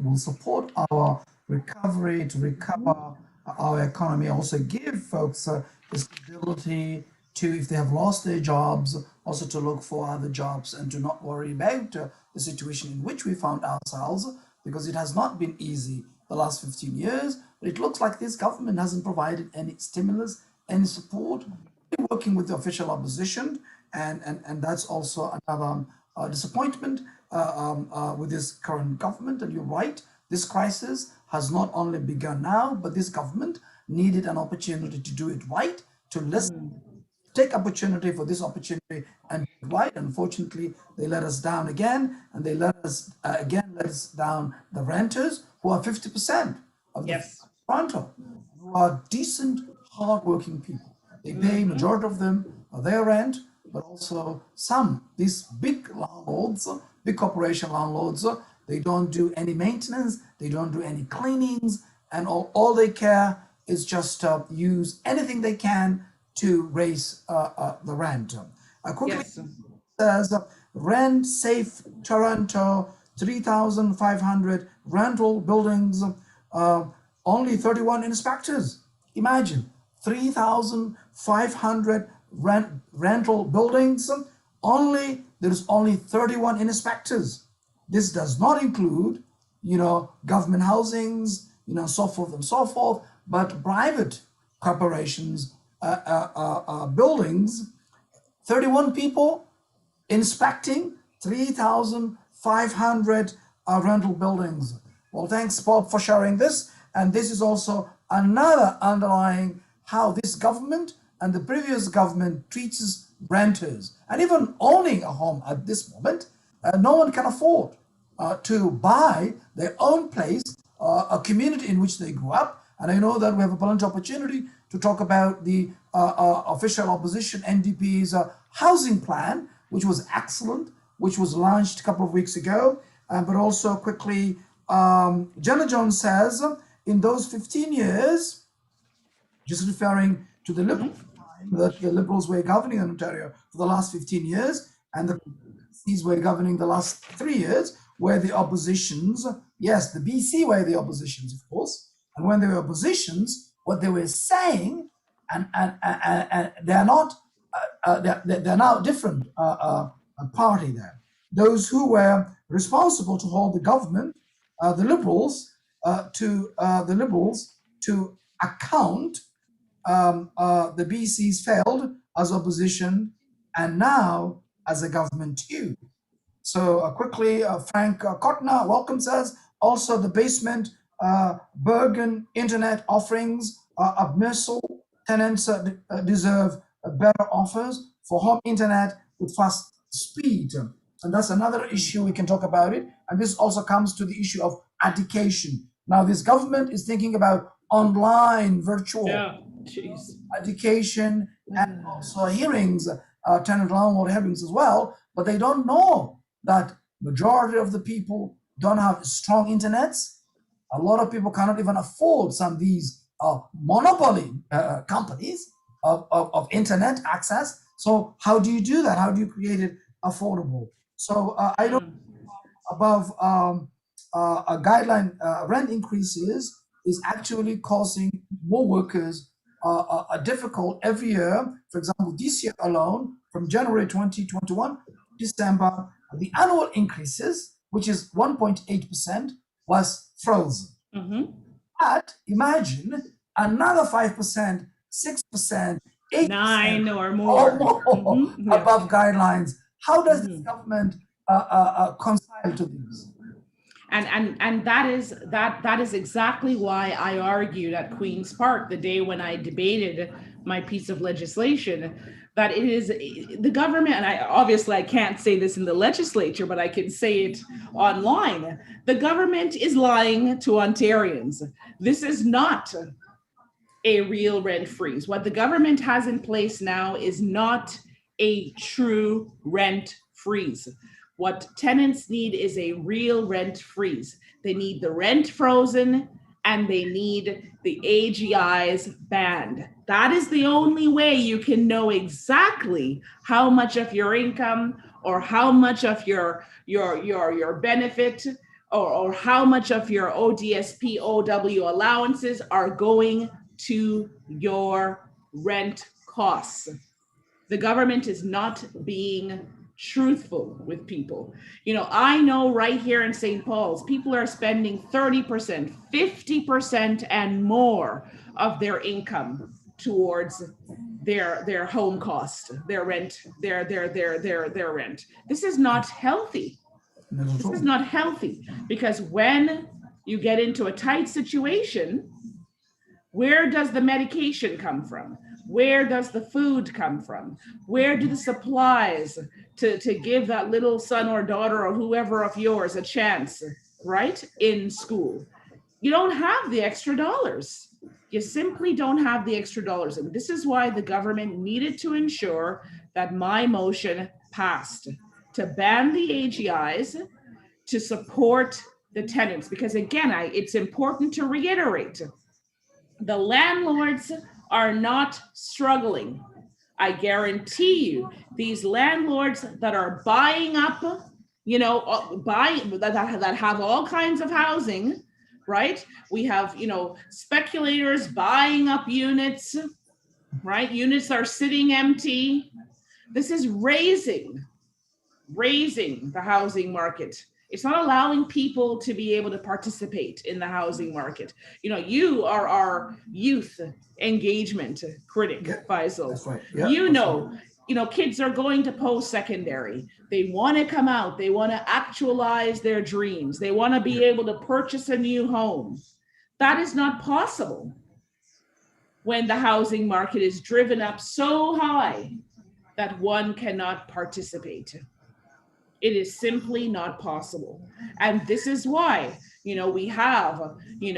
will support our recovery to recover our economy. Also, give folks the stability to, if they have lost their jobs, also to look for other jobs and to not worry about the situation in which we found ourselves, because it has not been easy the last 15 years. But it looks like this government hasn't provided any stimulus, any support, working with the official opposition, and that's also another disappointment with this current government. And you're right, this crisis has not only begun now, but this government needed an opportunity to do it right, to listen, take opportunity for this opportunity and do it right. Unfortunately, they let us down again, and they let us down the renters, who are 50% of the Toronto, who are decent, hardworking people. They pay, majority of them, their rent, but also these big landlords, big corporation landlords, they don't do any maintenance, they don't do any cleanings, and all they care is just use anything they can to raise the rent. Quickly says, rent safe Toronto, 3,500 rental buildings, only 31 inspectors. Imagine 3,500 rental buildings, there's only 31 inspectors. This does not include, government housings, so forth and so forth, but private corporations, buildings, 31 people inspecting 3,500 rental buildings. Well, thanks, Bob, for sharing this. And this is also another underlying how this government and the previous government treats renters. And even owning a home at this moment, no one can afford to buy their own place, a community in which they grew up. And I know that we have a plenty opportunity to talk about the official opposition NDP's housing plan, which was excellent, which was launched a couple of weeks ago. But also quickly, Jenna Jones says, in those 15 years, just referring to the Liberal time that the Liberals were governing in Ontario for the last 15 years, and the BCs were governing the last 3 years, where the oppositions, yes, the BC were the oppositions, of course, and when they were oppositions, what they were saying, and they are not, they're now different party there. Those who were responsible to hold the government, the liberals, to account. The BCs failed as opposition and now as a government too. So quickly, Frank Kotner welcomes us. Also, the basement Bergen internet offerings are abysmal. Tenants deserve better offers for home internet with fast speed. And that's another issue we can talk about it. And this also comes to the issue of education. Now, this government is thinking about online virtual education and also hearings, tenant landlord hearings as well, but they don't know that majority of the people don't have strong internets. A lot of people cannot even afford some of these monopoly companies of internet access. So how do you do that? How do you create it affordable? So I don't above a guideline rent increases is actually causing more workers are difficult every year. For example, this year alone, from January 2021 December, the annual increases, which is 1.8%, was frozen. But imagine another 5%, 6%, 8%, 9 or more, above guidelines. How does this government reconcile to these? And that is exactly why I argued at Queen's Park the day when I debated my piece of legislation, that it is the government, and I can't say this in the legislature, but I can say it online. The government is lying to Ontarians. This is not a real rent freeze. What the government has in place now is not a true rent freeze. What tenants need is a real rent freeze. They need the rent frozen and they need the AGIs banned. That is the only way you can know exactly how much of your income or how much of your benefit or how much of your ODSP, OW allowances are going to your rent costs. The government is not being truthful with people. I know right here in St. Paul's, people are spending 30%, 50% and more of their income towards their home cost, their rent, their rent. This is not healthy. This is not healthy, because when you get into a tight situation, where does the medication come from? Where does the food come from? Where do the supplies to give that little son or daughter or whoever of yours a chance, right, in school? You don't have the extra dollars. You simply don't have the extra dollars. And this is why the government needed to ensure that my motion passed, to ban the AGIs, to support the tenants. Because again, it's important to reiterate, the landlords are not struggling. I guarantee you, these landlords that are buying up, that have all kinds of housing, right? We have, speculators buying up units, right? Units are sitting empty. This is raising the housing market. It's not allowing people to be able to participate in the housing market. You are our youth engagement critic, Faisal. That's right. Yeah, Kids are going to post-secondary. They want to come out. They want to actualize their dreams. They want to be able to purchase a new home. That is not possible when the housing market is driven up so high that one cannot participate. It is simply not possible. And this is why, we have,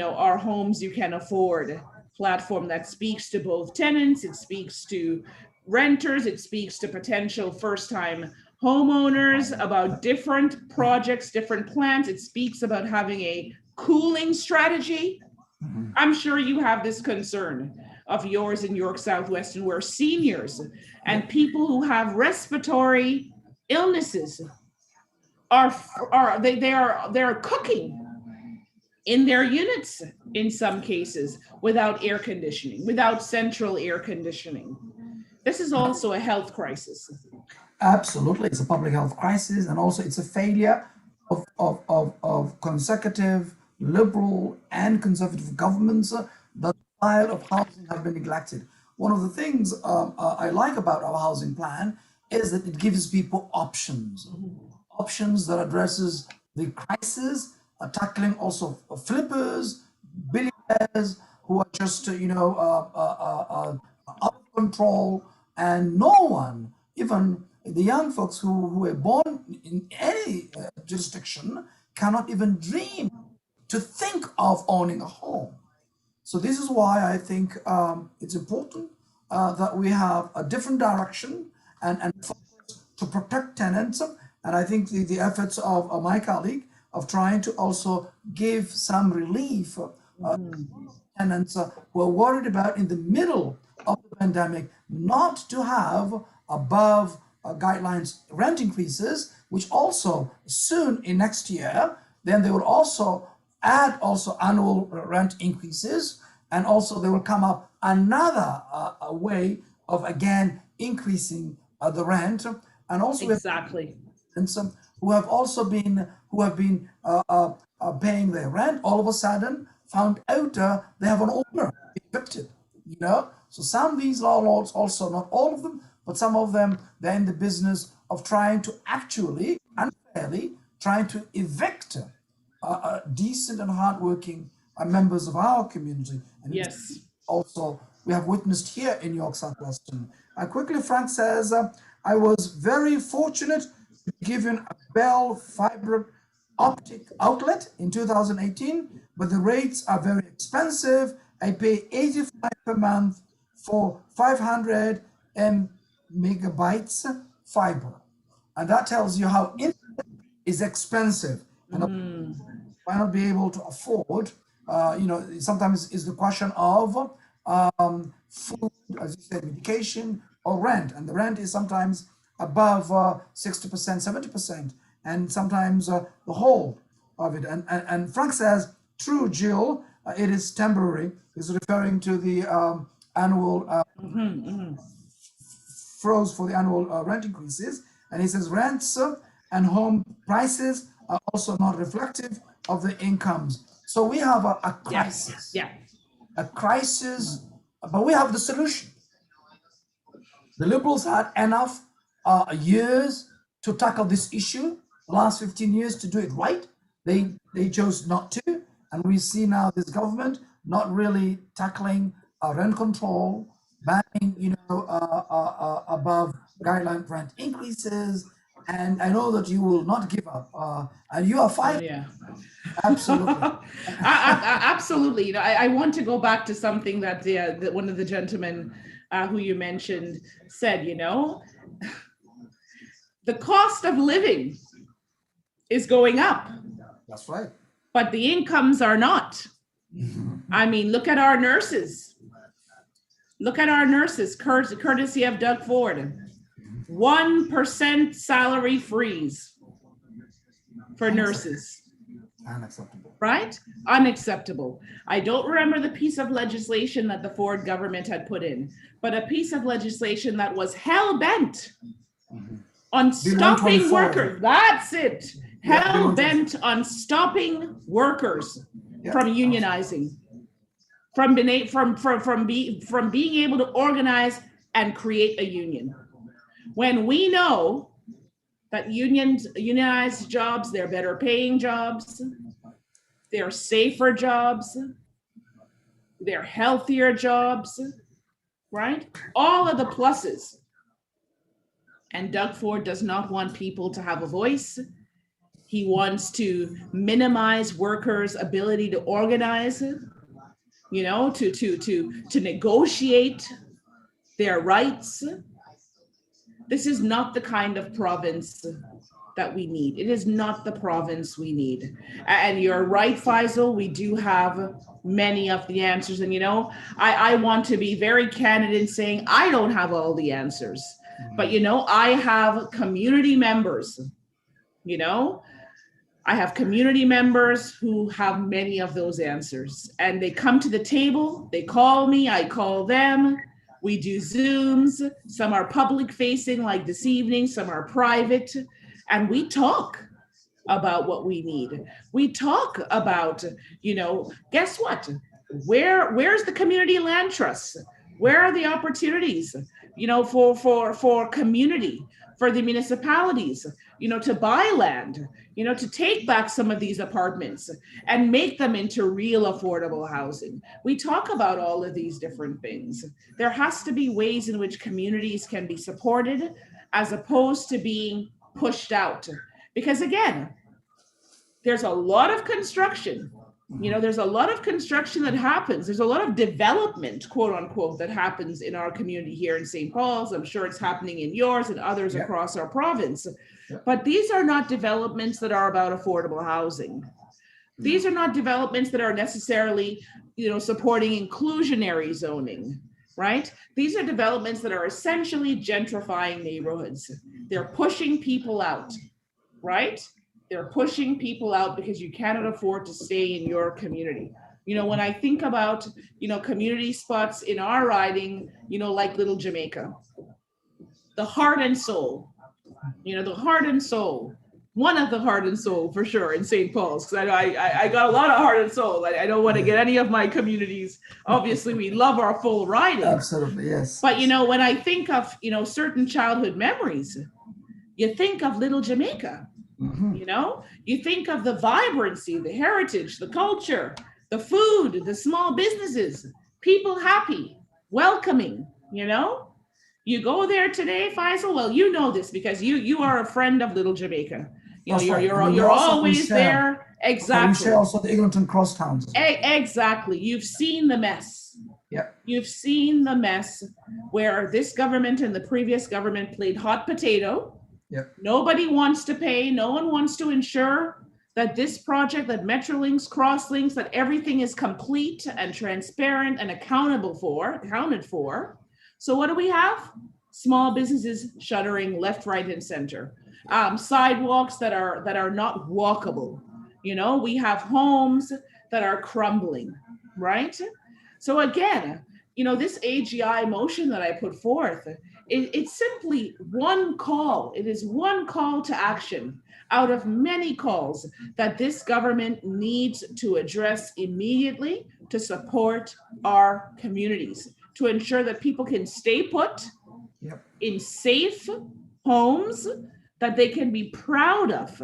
our Homes You Can Afford platform that speaks to both tenants, it speaks to renters, it speaks to potential first-time homeowners about different projects, different plans. It speaks about having a cooling strategy. I'm sure you have this concern of yours in York Southwestern, where seniors and people who have respiratory illnesses they're cooking in their units in some cases without air conditioning, without central air conditioning. This is also a health crisis. Absolutely, it's a public health crisis, and also it's a failure of consecutive liberal and conservative governments. The style of housing have been neglected. One of the things I like about our housing plan is that it gives people options, options that addresses the crisis, tackling also flippers, billionaires who are just out of control, and no one, even the young folks who were born in any jurisdiction, cannot even dream to think of owning a home. So this is why I think it's important that we have a different direction and focus to protect tenants. And I think the efforts of my colleague of trying to also give some relief tenants who are worried about in the middle of the pandemic not to have above guidelines rent increases, which also soon in next year, then they will also add also annual rent increases, and also they will come up another way of again increasing the rent, and also Exactly. and some who have also been paying their rent all of a sudden found out they have an owner evicted, so some of these landlords also, not all of them, but some of them, they're in the business of trying to actually unfairly trying to evict decent and hardworking members of our community. And Yes. also we have witnessed here in York Southwestern. Quickly, Frank says, I was very fortunate to be given a Bell fiber optic outlet in 2018, but the rates are very expensive. I pay 85 per month for 500 megabytes fiber. And that tells you how internet is expensive. And might not be able to afford, sometimes is the question of food, as you said, medication or rent. And the rent is sometimes above 60%, 70%, and sometimes the whole of it. And Frank says, true, Jill, it is temporary. He's referring to the annual froze for the annual rent increases. And he says rents and home prices are also not reflective of the incomes. So we have a crisis. Yeah. A crisis, but we have the solution. The Liberals had enough years to tackle this issue, the last 15 years to do it right. They chose not to. And we see now this government not really tackling rent control, banning, above guideline rent increases. And I know that you will not give up. And you are fighting. Yeah. Absolutely. Absolutely. I want to go back to something that one of the gentlemen who you mentioned said, the cost of living is going up. That's right. But the incomes are not. I mean, look at our nurses. Look at our nurses, courtesy of Doug Ford. 1% salary freeze for nurses. Unacceptable. Right? Unacceptable. I don't remember the piece of legislation that the Ford government had put in, but a piece of legislation that was hell-bent on stopping workers. That's it. Hell-bent on stopping workers from unionizing, from being able to organize and create a union. When we know that unionized jobs, they're better paying jobs, they're safer jobs, they're healthier jobs, right? All of the pluses. And Doug Ford does not want people to have a voice. He wants to minimize workers' ability to organize, to negotiate their rights. This is not the kind of province that we need. It is not the province we need. And you're right, Faisal, we do have many of the answers. And, I want to be very candid in saying I don't have all the answers. But, I have community members You know, I have community members who have many of those answers, and they come to the table, they call me, I call them. We do Zooms. Some are public facing, like this evening, some are private, and we talk about what we need. We talk about, guess what? Where's the community land trust? Where are the opportunities, for community, for the municipalities, to buy land, to take back some of these apartments and make them into real affordable housing. We talk about all of these different things. There has to be ways in which communities can be supported as opposed to being pushed out. Because again, there's a lot of construction. There's a lot of construction that happens. There's a lot of development, quote unquote, that happens in our community here in St. Paul's. I'm sure it's happening in yours and others across our province. But these are not developments that are about affordable housing. These are not developments that are necessarily, supporting inclusionary zoning, right? These are developments that are essentially gentrifying neighborhoods. They're pushing people out, right? They're pushing people out because you cannot afford to stay in your community. When I think about, community spots in our riding, like Little Jamaica, the heart and soul, the heart and soul, one of the heart and soul for sure in St. Paul's, because I got a lot of heart and soul. I don't want to get any of my communities. Obviously, we love our full riding. Absolutely, yes. But, when I think of, certain childhood memories, you think of Little Jamaica. Mm-hmm. You think of the vibrancy, the heritage, the culture, the food, the small businesses, people happy, welcoming. You go there today, Faisal. Well, you know this because you are a friend of Little Jamaica. You're always there. Exactly. We share also the Eglinton crosstowns. Exactly. You've seen the mess. Yeah. You've seen the mess where this government and the previous government played hot potato. Yep. Nobody wants to pay. No one wants to ensure that this project, that Metrolinks, Crosslinks, that everything is complete and transparent and accounted for. So what do we have? Small businesses shuttering left, right, and center. Sidewalks that are not walkable. We have homes that are crumbling, right? So again, this AGI motion that I put forth, it's simply one call. It is one call to action out of many calls that this government needs to address immediately to support our communities, to ensure that people can stay put in safe homes that they can be proud of,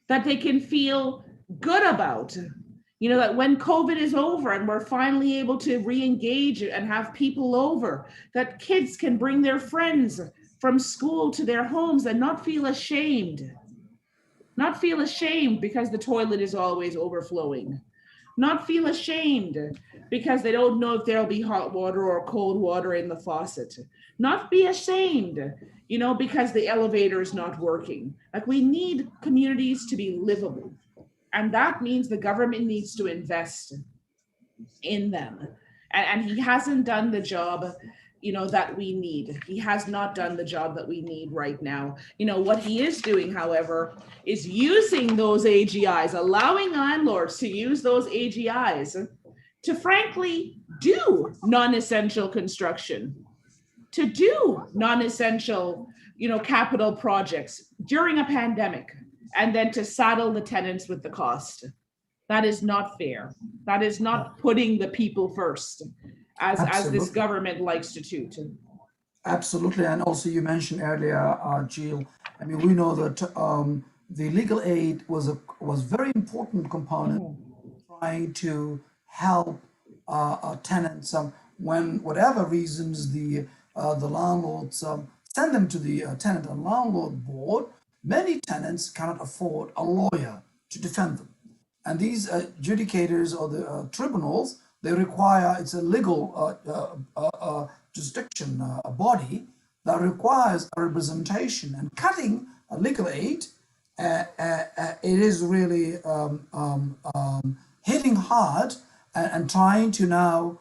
that they can feel good about. That when COVID is over and we're finally able to re-engage and have people over, that kids can bring their friends from school to their homes and not feel ashamed. Not feel ashamed because the toilet is always overflowing. Not feel ashamed because they don't know if there'll be hot water or cold water in the faucet. Not be ashamed, because the elevator is not working. Like, we need communities to be livable. And that means the government needs to invest in them. And he hasn't done the job, that we need. He has not done the job that we need right now. What he is doing, however, is using those AGIs, allowing landlords to use those AGIs to frankly do non-essential construction, to do non-essential, capital projects during a pandemic, and then to saddle the tenants with the cost. That is not fair. That is not putting the people first, as this government likes to do. Absolutely. And also you mentioned earlier, Jill, we know that the legal aid was very important component trying to help tenants when whatever reasons the landlords send them to the tenant and landlord board. Many tenants cannot afford a lawyer to defend them. And these adjudicators or the tribunals, they require, it's a legal jurisdiction, a body that requires a representation. And cutting a legal aid, it is really hitting hard and trying to now,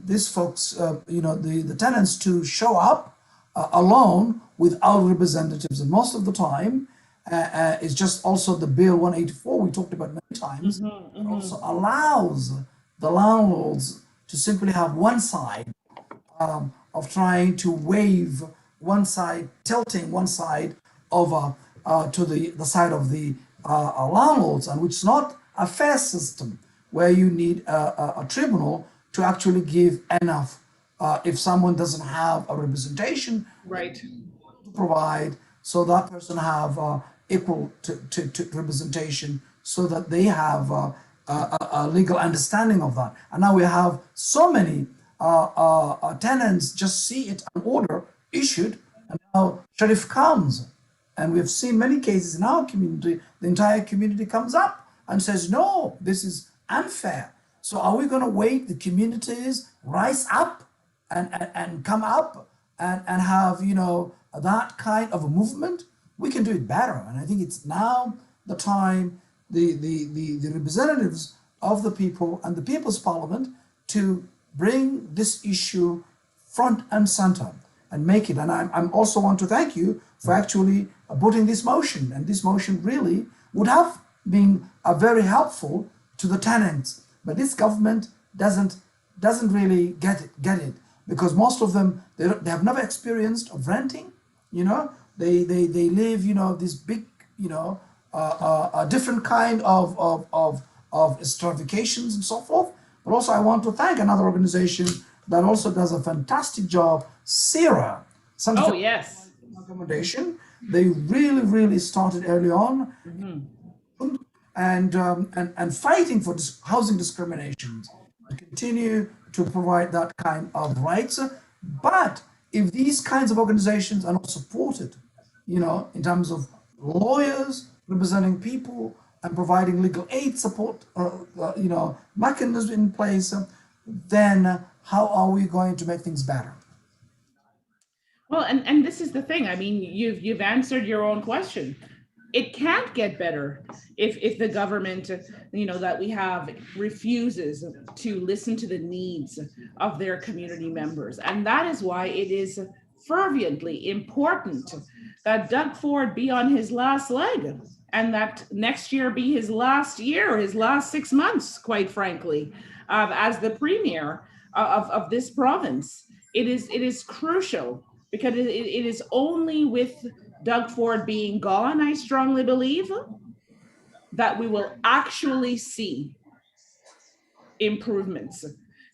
these folks, the tenants to show up alone without representatives. And most of the time, It's just also the Bill 184 we talked about many times. It also allows the landlords to simply have one side of trying to waive one side, tilting one side over to the side of the landlords, and which is not a fair system where you need a tribunal to actually give enough. If someone doesn't have a representation, Right. to provide so that person have equal to representation so that they have a legal understanding of that. And now we have so many tenants just see it an order issued, and now sheriff comes, and we've seen many cases in our community. The entire community comes up and says, "No, this is unfair." So are we going to wait the communities rise up and come up and have, you know, that kind of a movement? We can do it better. And I think it's now the time the representatives of the people and the People's Parliament to bring this issue front and center and make it. And I'm also want to thank you for actually putting this motion. And this motion really would have been very helpful to the tenants. But this government doesn't really get it because most of them they have never experienced of renting. You know, they live, you know, this big, you know, a different kind of stratifications and so forth. But also I want to thank another organization that also does a fantastic job, SIRA. Oh, yes. Accommodation. They really started early on, and fighting for housing discriminations, and continue to provide that kind of rights. But if these kinds of organizations are not supported, you know, in terms of lawyers representing people and providing legal aid support, you know, mechanisms in place, then how are we going to make things better? Well, and this is the thing. I mean, you've answered your own question. It can't get better if the government, you know, that we have refuses to listen to the needs of their community members. And that is why it is fervently important that Doug Ford be on his last leg and that next year be his last year, his last 6 months, quite frankly, as the premier of this province. It is crucial because it is only with Doug Ford being gone, I strongly believe, that we will actually see improvements.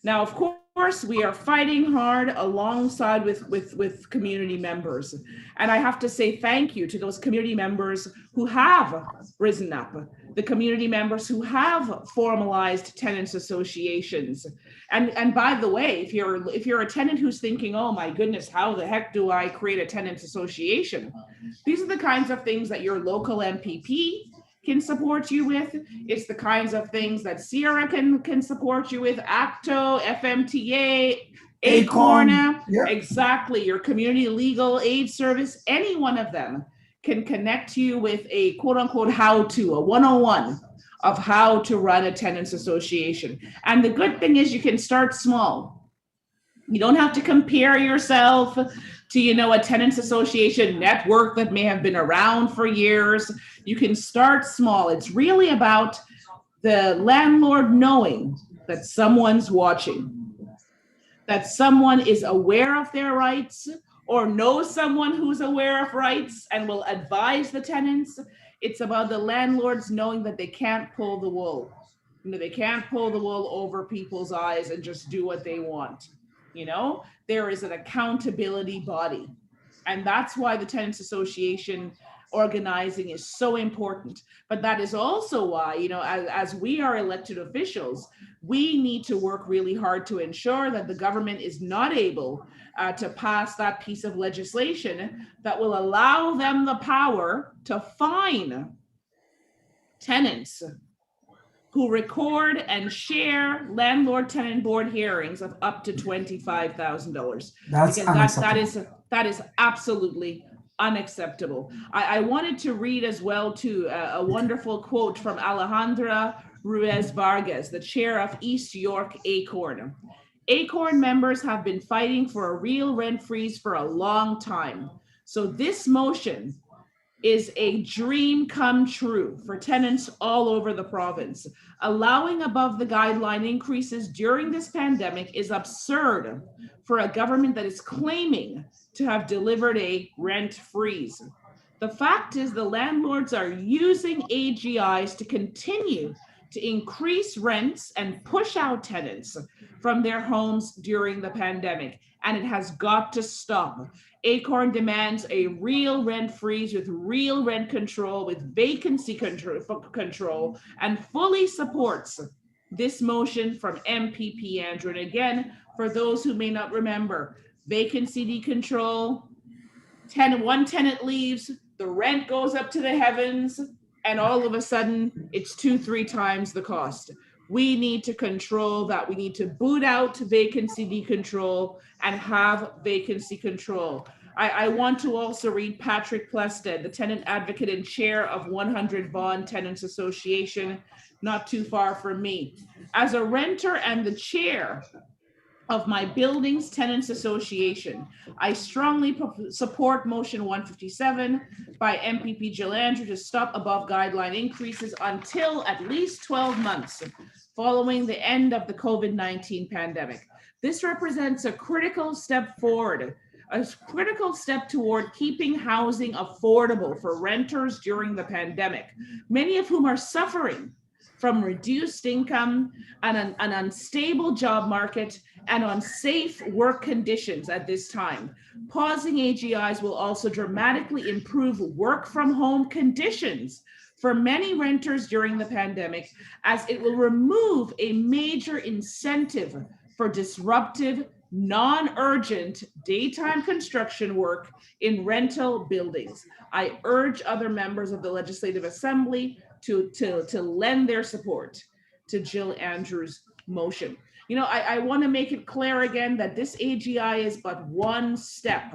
Now, of course, we are fighting hard alongside with community members. And I have to say thank you to those community members who have risen up, the community members who have formalized tenants associations. And by the way, if you're a tenant who's thinking, oh my goodness, how the heck do I create a tenants association? These are the kinds of things that your local MPP can support you with. It's the kinds of things that Sierra can support you with, ACTO, FMTA, ACORN, yeah. Exactly, your community legal aid service, any one of them can connect you with a quote unquote how-to, a 101 of how to run a tenants association. And the good thing is you can start small. You don't have to compare yourself to, you know, a tenants association network that may have been around for years. You can start small. It's really about the landlord knowing that someone's watching, that someone is aware of their rights or knows someone who's aware of rights and will advise the tenants. It's about the landlords knowing that they can't pull the wool. You know, they can't pull the wool over people's eyes and just do what they want. You know, there is an accountability body. And that's why the Tenants Association organizing is so important. But that is also why, you know, as we are elected officials, we need to work really hard to ensure that the government is not able to pass that piece of legislation that will allow them the power to fine tenants who record and share landlord-tenant board hearings of up to $25,000. That's Because that is absolutely unacceptable. I wanted to read as well too a wonderful quote from Alejandra Ruiz Vargas, the chair of East York ACORN. ACORN members have been fighting for a real rent freeze for a long time. So this motion is a dream come true for tenants all over the province. Allowing above the guideline increases during this pandemic is absurd for a government that is claiming to have delivered a rent freeze. The fact is the landlords are using AGIs to continue to increase rents and push out tenants from their homes during the pandemic, and it has got to stop. Acorn demands a real rent freeze with real rent control, with vacancy control, and fully supports this motion from MPP Andrew. And again, for those who may not remember, vacancy decontrol, one tenant leaves, the rent goes up to the heavens, and all of a sudden it's 2-3 times the cost. We need to control that. We need to boot out vacancy decontrol and have vacancy control. I want to also read Patrick Plested, the tenant advocate and chair of 100 Vaughan Tenants Association, not too far from me. As a renter and the chair of my building's tenants association, I strongly support motion 157 by MPP Jill Andrew to stop above guideline increases until at least 12 months following the end of the COVID-19 pandemic. This represents a critical step forward, a critical step toward keeping housing affordable for renters during the pandemic, many of whom are suffering from reduced income and an unstable job market and unsafe work conditions at this time. Pausing AGIs will also dramatically improve work from home conditions for many renters during the pandemic, as it will remove a major incentive for disruptive, non-urgent daytime construction work in rental buildings. I urge other members of the Legislative Assembly to lend their support to Jill Andrews' motion. You know, I want to make it clear again that this AGI is but one step.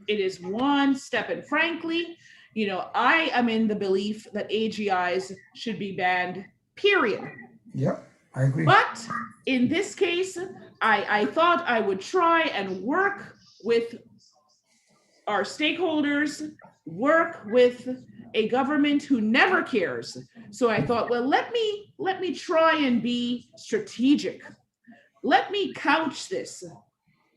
It is one step. And frankly, you know, I am in the belief that AGIs should be banned, period. Yep, I agree. But in this case, I thought I would try and work with our stakeholders, work with a government who never cares. So I thought, well, let me try and be strategic. Let me couch this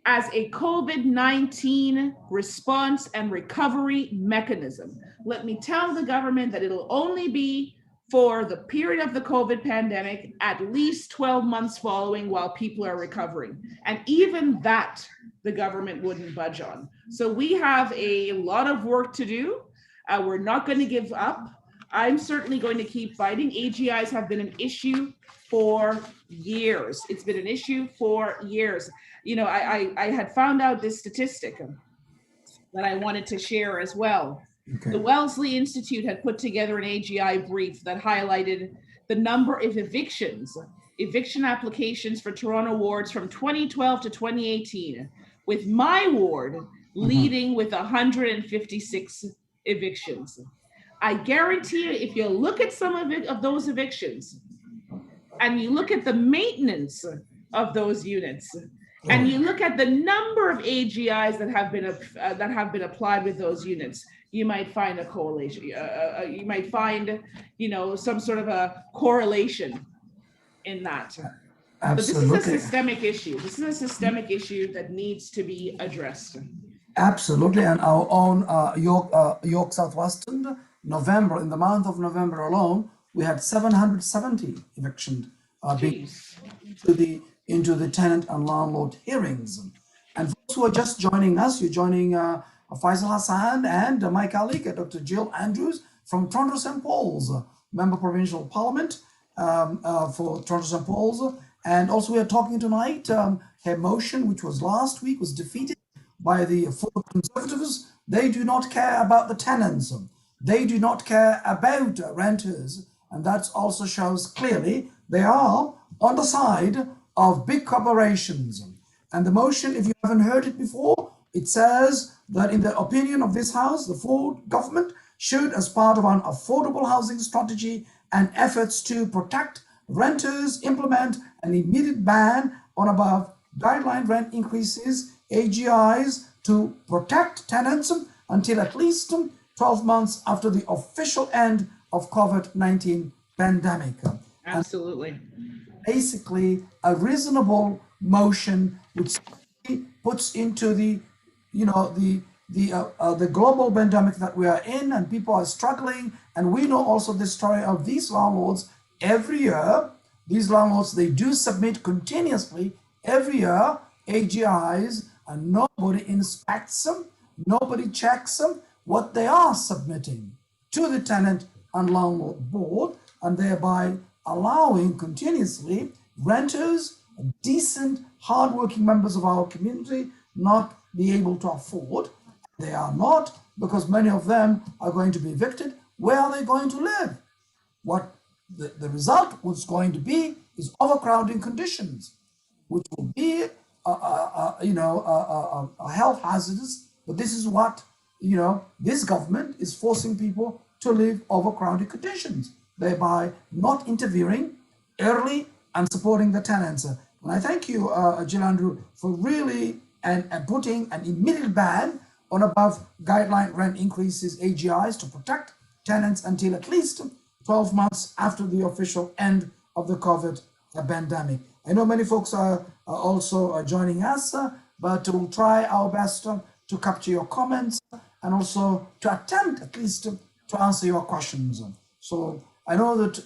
as a COVID-19 response and recovery mechanism. Let me tell the government that it'll only be for the period of the COVID pandemic, at least 12 months following, while people are recovering. And even that, the government wouldn't budge on. So we have a lot of work to do. We're not going to give up. I'm certainly going to keep fighting. AGIs have been an issue for years. It's been an issue for years. You know, I had found out this statistic that I wanted to share as well. Okay. The Wellesley Institute had put together an AGI brief that highlighted the number of eviction applications for Toronto wards from 2012 to 2018, with my ward leading with 156 evictions. I guarantee you, if you look at some of those evictions and you look at the maintenance of those units, and you look at the number of AGIs that have been applied with those units, you might find a correlation. You might find, you know, some sort of a correlation in that. Absolutely. But this is a systemic issue. This is a systemic issue that needs to be addressed. Absolutely, and our own York Southwestern, November, in the month of November alone, we had 770 evictions into the tenant and landlord hearings. And for those who are just joining us, you're joining Faisal Hassan and my colleague, Dr. Jill Andrews from Toronto St. Paul's, Member Provincial Parliament for Toronto St. Paul's. And also we are talking tonight, her motion, which was last week, was defeated by the full Conservatives. They do not care about the tenants. They do not care about renters. And that also shows clearly they are on the side of big corporations. And the motion, if you haven't heard it before, it says that in the opinion of this House, the full government should, as part of an affordable housing strategy and efforts to protect renters, implement an immediate ban on above guideline rent increases, AGIs, to protect tenants until at least 12 months after the official end of COVID-19 pandemic. Absolutely. Basically a reasonable motion which puts into the, you know, the global pandemic that we are in, and people are struggling. And we know also the story of these landlords. Every year, these landlords, they do submit continuously every year AGIs, and nobody inspects them, nobody checks them, what they are submitting to the tenant and landlord board, and thereby allowing continuously renters, decent, hardworking members of our community, not be able to afford. They are not, because many of them are going to be evicted. Where are they going to live? What the result was going to be is overcrowding conditions, which will be a health hazardous. But this is what, this government is forcing people to live overcrowded conditions, thereby not interfering early and supporting the tenants. And I thank you, Jill Andrew, for really and putting an immediate ban on above guideline rent increases, AGIs, to protect tenants until at least 12 months after the official end of the COVID pandemic. I know many folks are also joining us, but we'll try our best to capture your comments and also to attempt at least to answer your questions. So I know that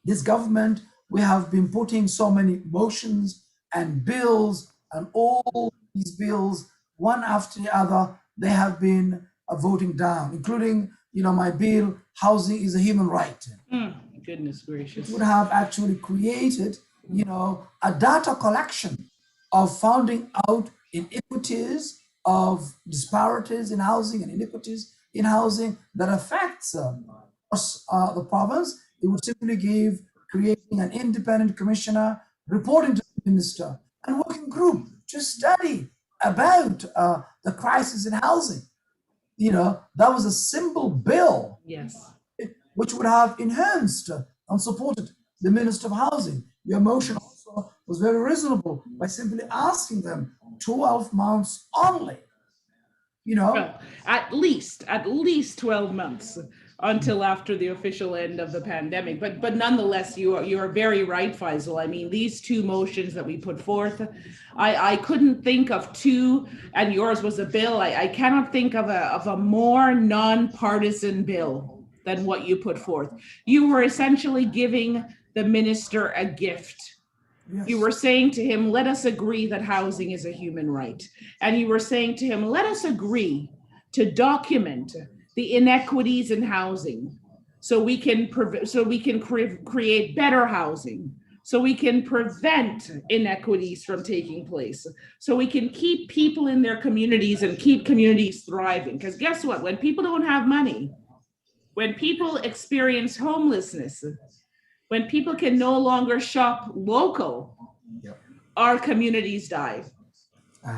this government, we have been putting so many motions and bills, and all these bills, one after the other, they have been voting down, including, my bill, housing is a human right. Goodness gracious. It would have actually created, a data collection of finding out inequities of disparities in housing and inequities in housing that affects the province. It would simply give creating an independent commissioner reporting to the minister and working group to study about the crisis in housing. That was a simple bill. Yes. Which would have enhanced and supported the Minister of Housing. Your motion also was very reasonable by simply asking them 12 months only. Well, at least 12 months until after the official end of the pandemic. But nonetheless, you are very right, Faisal. I mean, these two motions that we put forth, I couldn't think of two, and yours was a bill. I cannot think of a more nonpartisan bill than what you put forth. You were essentially giving the minister a gift. Yes. You were saying to him, let us agree that housing is a human right. And you were saying to him, let us agree to document the inequities in housing so we can create better housing, so we can prevent inequities from taking place, so we can keep people in their communities and keep communities thriving. Because guess what? When people don't have money, when people experience homelessness, when people can no longer shop local, yep, our communities die.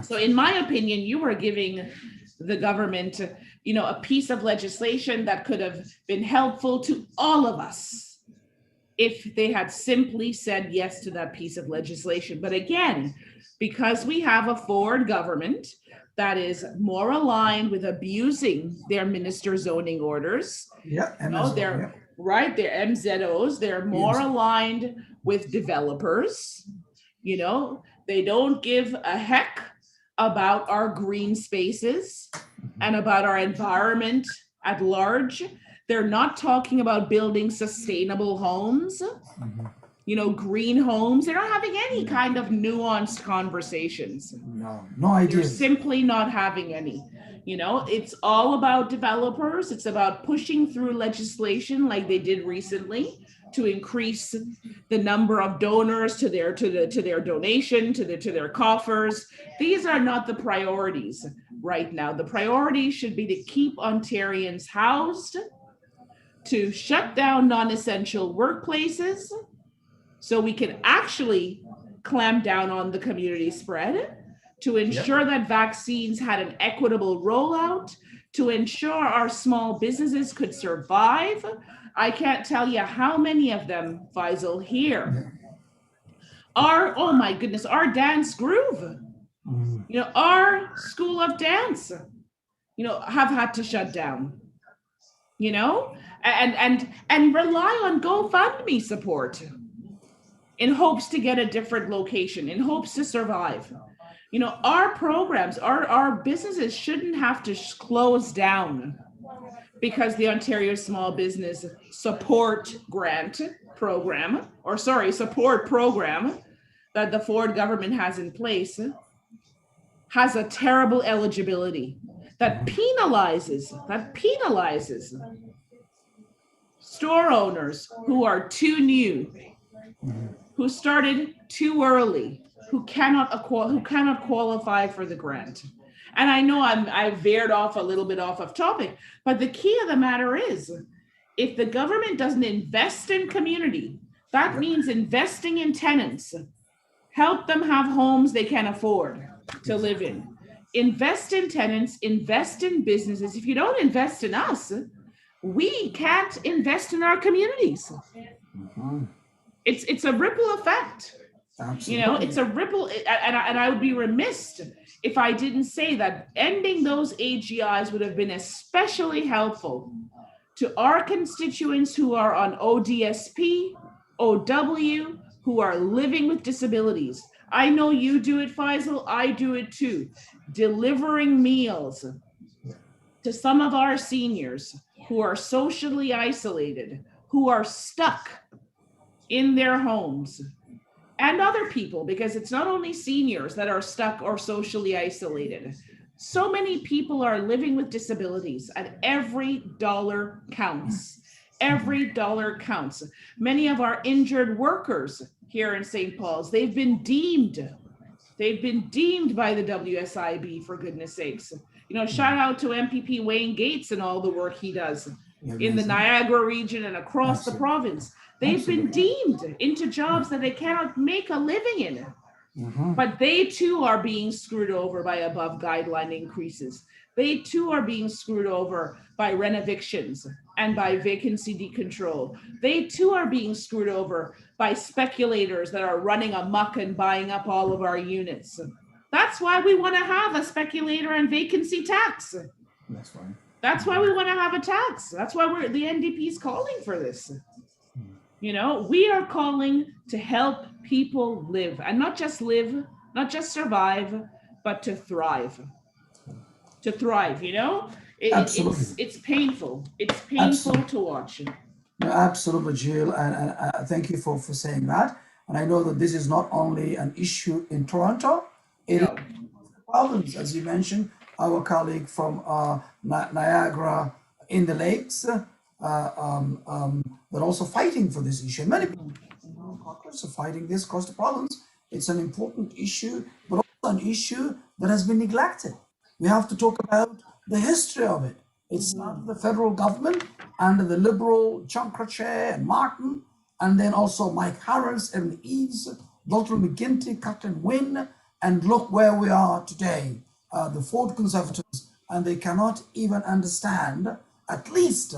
So in my opinion, you were giving the government, a piece of legislation that could have been helpful to all of us if they had simply said yes to that piece of legislation. But again, because we have a Ford government that is more aligned with abusing their minister zoning orders. Yeah, they're right. They're MZOs. They're more aligned with developers. They don't give a heck about our green spaces and about our environment at large. They're not talking about building sustainable homes. Green homes. They're not having any kind of nuanced conversations. No idea. They're simply not having any. It's all about developers. It's about pushing through legislation like they did recently to increase the number of donors to their donation, to their coffers. These are not the priorities right now. The priority should be to keep Ontarians housed, to shut down non-essential workplaces, so we can actually clamp down on the community spread, to ensure that vaccines had an equitable rollout, to ensure our small businesses could survive. I can't tell you how many of them, Faisal, here are, oh my goodness, our dance groove, our school of dance. have had to shut down, and rely on GoFundMe support in hopes to get a different location, in hopes to survive. Our programs, our businesses shouldn't have to close down because the Ontario Small Business Support Grant Program, support program that the Ford government has in place has a terrible eligibility that penalizes store owners who are too new, who started too early, who cannot qualify for the grant. And I know I veered off a little bit off of topic, but the key of the matter is, if the government doesn't invest in community, that means investing in tenants, help them have homes they can afford to live in. Invest in tenants, invest in businesses. If you don't invest in us, we can't invest in our communities. It's a ripple effect. Absolutely. It's a ripple, and I would be remiss if I didn't say that ending those AGIs would have been especially helpful to our constituents who are on ODSP, OW, who are living with disabilities. I know you do it, Faisal. I do it too. Delivering meals to some of our seniors who are socially isolated, who are stuck in their homes, and other people, because it's not only seniors that are stuck or socially isolated. So many people are living with disabilities, and every dollar counts. Every dollar counts. Many of our injured workers here in St. Paul's, they've been deemed by the WSIB, for goodness sakes. Shout out to MPP Wayne Gates and all the work he does in the Niagara region and across the province. They've been deemed into jobs that they cannot make a living in. But they too are being screwed over by above guideline increases. They too are being screwed over by rent evictions and by vacancy decontrol. They too are being screwed over by speculators that are running amok and buying up all of our units. That's why we want to have a speculator and vacancy tax. That's right. That's why we want to have a tax. That's why the NDP is calling for this. We are calling to help people live, and not just live, not just survive, but to thrive. To thrive, Absolutely. It's painful. It's painful to watch. No, absolutely, Jill, and thank you for saying that. And I know that this is not only an issue in Toronto, it is province, as you mentioned, our colleague from Niagara in the Lakes, they're also fighting for this issue. Many people are fighting this across the province. It's an important issue, but also an issue that has been neglected. We have to talk about the history of it. It started the federal government under the Liberal John Crochet and Martin, and then also Mike Harris, Erin Eves, Dalton McGuinty, Captain Wynne, and look where we are today. The Ford Conservatives, and they cannot even understand at least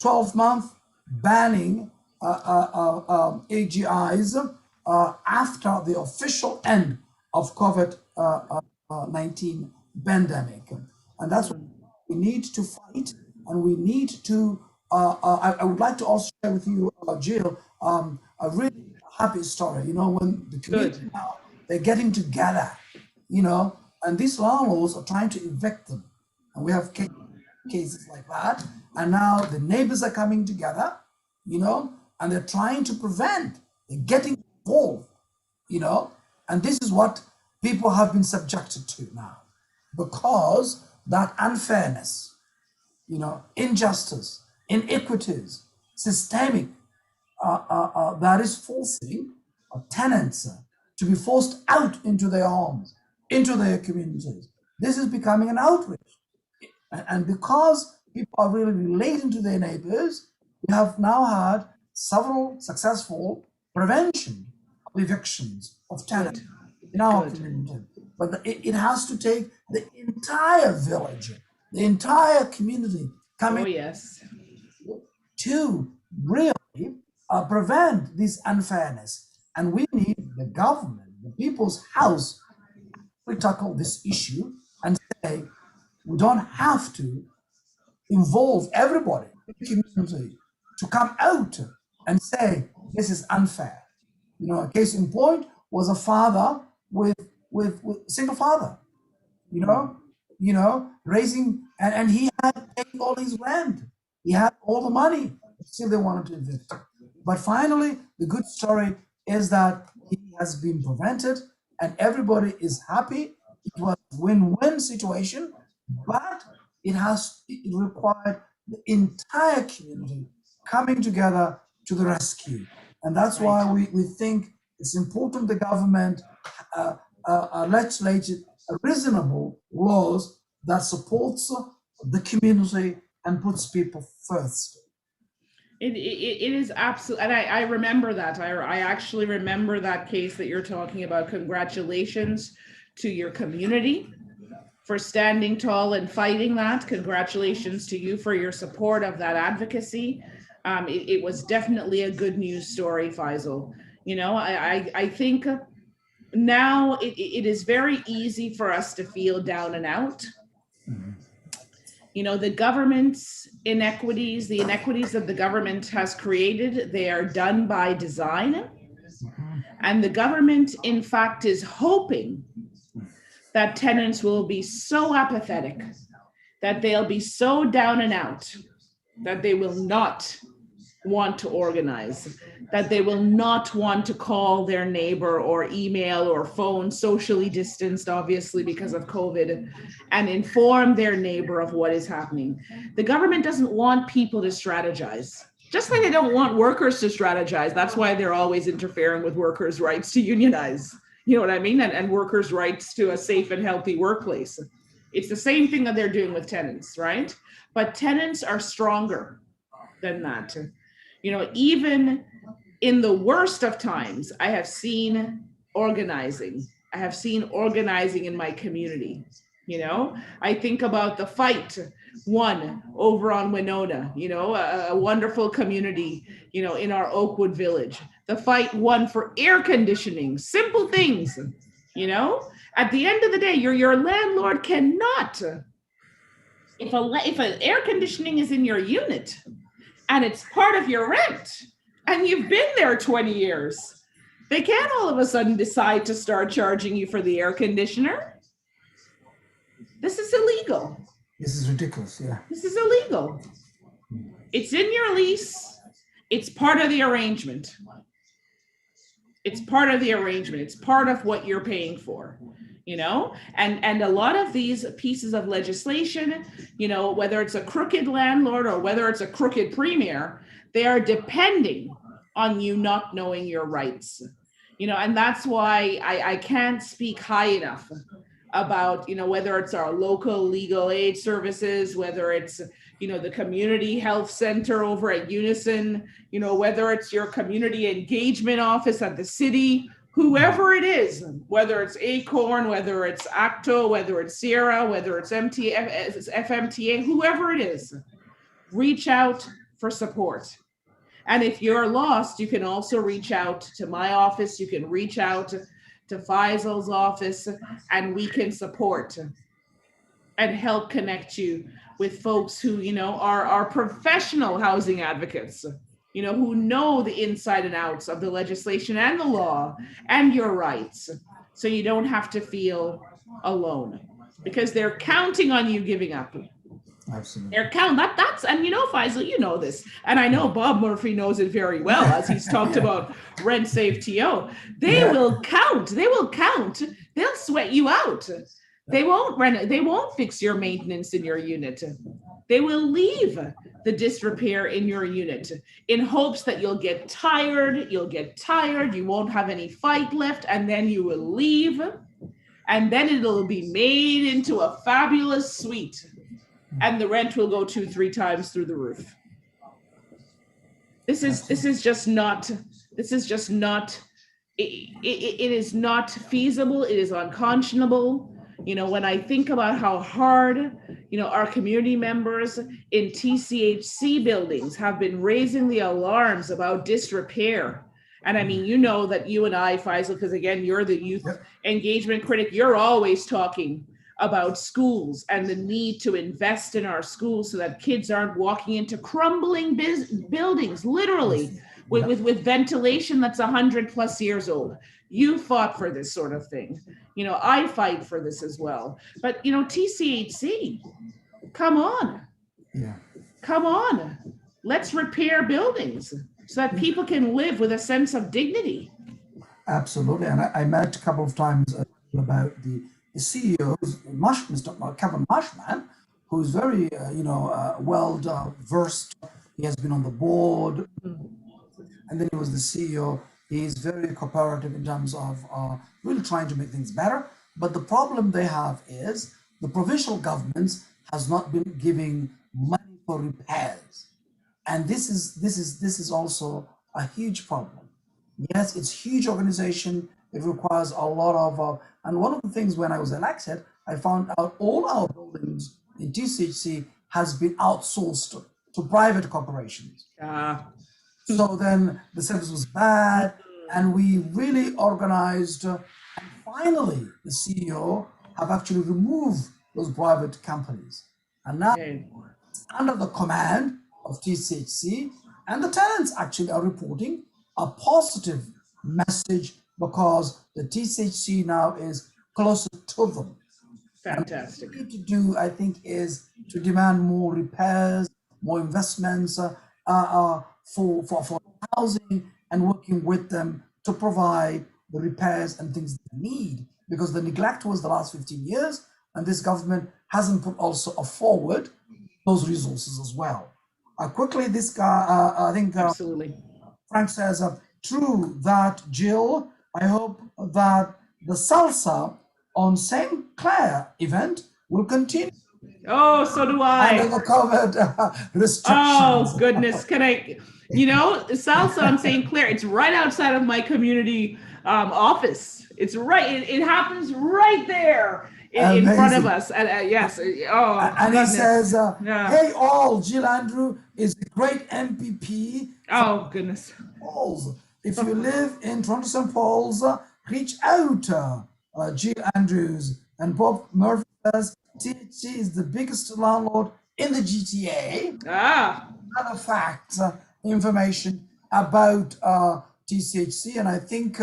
12-month banning AGIs after the official end of COVID-19 pandemic. And that's what we need to fight, and we need to, I would like to also share with you, Jill, a really happy story, when the community now, they're getting together, and these landlords are trying to evict them. And we have cases like that. And now the neighbors are coming together, and they're trying to prevent, they're getting involved, and this is what people have been subjected to now, because that unfairness, injustice, inequities, systemic, that is forcing tenants to be forced out into their homes, into their communities. This is becoming an outrage. And because people are really relating to their neighbors, we have now had several successful prevention of evictions of tenants in our community. But it has to take the entire village, the entire community coming to really prevent this unfairness. And we need the government, the people's house, to tackle this issue and say, We don't have to involve everybody in the community to come out and say this is unfair. You know, a case in point was a father with single father, you know, raising, and he had paid all his rent. He had all the money. Still, they wanted to evict him. But finally, the good story is that he has been prevented, and everybody is happy. It was a win-win situation, but it required the entire community coming together to the rescue, and that's Right. why we think it's important the government legislated reasonable laws that supports the community and puts people first. It is absolutely, and I remember that. I actually remember that case that you're talking about. Congratulations to your community for standing tall and fighting that. Congratulations to you for your support of that advocacy. It was definitely a good news story, Faisal. You know, I think now it is very easy for us to feel down and out. You know, the government's inequities, the inequities that the government has created, they are done by design. And the government, in fact, is hoping that tenants will be so apathetic, that they'll be so down and out, that they will not want to organize, that they will not want to call their neighbor or email or phone, socially distanced, obviously, because of COVID, and inform their neighbor of what is happening. The government doesn't want people to strategize. Just like they don't want workers to strategize. That's why they're always interfering with workers' rights to unionize. You know what I mean? And workers' rights to a safe and healthy workplace. It's the same thing that they're doing with tenants, right? But tenants are stronger than that. You know, even in the worst of times, I have seen organizing. I have seen organizing in my community. You know, I think about the fight one over on Winona, you know, a wonderful community, you know, in our Oakwood village. The fight one for air conditioning, simple things, you know. At the end of the day, your landlord cannot, if a air conditioning is in your unit and it's part of your rent and you've been there 20 years, they can't all of a sudden decide to start charging you for the air conditioner. This is illegal. This is ridiculous, yeah. This is illegal. It's in your lease. It's part of the arrangement. It's part of the arrangement. It's part of what you're paying for, you know? And a lot of these pieces of legislation, you know, whether it's a crooked landlord or whether it's a crooked premier, they are depending on you not knowing your rights, you know, and that's why I can't speak high enough about, you know, whether it's our local legal aid services, whether it's, you know, the community health center over at Unison, you know, whether it's your community engagement office at the city, whoever it is, whether it's Acorn, whether it's ACTO, whether it's Sierra, whether it's FMTA, whoever it is, reach out for support. And if you're lost, you can also reach out to my office. You can reach out to Faisal's office, and we can support and help connect you with folks who, you know, are professional housing advocates, you know, who know the inside and outs of the legislation and the law and your rights. So you don't have to feel alone because they're counting on you giving up. Absolutely. They're counting that's, and you know, Faisal, you know this, and I know Bob Murphy knows it very well as he's talked about rent save TO. They will count. They'll sweat you out. They won't fix your maintenance in your unit. They will leave the disrepair in your unit in hopes that you'll get tired, you won't have any fight left, and then you will leave, and then it'll be made into a fabulous suite. And the rent will go 2-3 times through the roof. This is just not it is not feasible. It is unconscionable. You know, when I think about how hard, you know, our community members in TCHC buildings have been raising the alarms about disrepair. And I mean, you know that you and I, Faisal, because again, you're the youth engagement critic, you're always talking about schools and the need to invest in our schools so that kids aren't walking into crumbling buildings, literally, with ventilation that's 100+ years old. You fought for this sort of thing. I fight for this as well. But, TCHC, come on. Yeah. Come on. Let's repair buildings so that people can live with a sense of dignity. Absolutely. And I met a couple of times about the CEO, Mr. Kevin Marshman, who's very, well versed. He has been on the board, and then he was the CEO. He's very cooperative in terms of really trying to make things better. But the problem they have is the provincial governments has not been giving money for repairs, and this is also a huge problem. Yes, it's huge organization. It requires a lot of, and one of the things when I was elected, I found out all our buildings in TCHC has been outsourced to private corporations. So then the service was bad, and we really organized. And finally, the CEO have actually removed those private companies, and now it's under the command of TCHC, and the tenants actually are reporting a positive message because the TCHC now is closer to them. Fantastic. What we need to do, I think, is to demand more repairs, more investments for housing, and working with them to provide the repairs and things they need, because the neglect was the last 15 years, and this government hasn't put also forward those resources as well. Quickly, this guy, I think, Absolutely. Frank says, true that, Jill. I hope that the salsa on St. Clair event will continue. Oh, so do I. Under the COVID restrictions. Oh, goodness. Can I, salsa on St. Clair, it's right outside of my community office. It's right, it happens right there in front of us. And yes. Oh, and goodness. he says, hey, all, Jill Andrew is a great MPP. Oh, goodness. Paul's. If you live in Toronto St. Paul's, reach out, Jill Andrews. And Bob Murphy says, THC is the biggest landlord in the GTA. Other facts, information about TCHC. And I think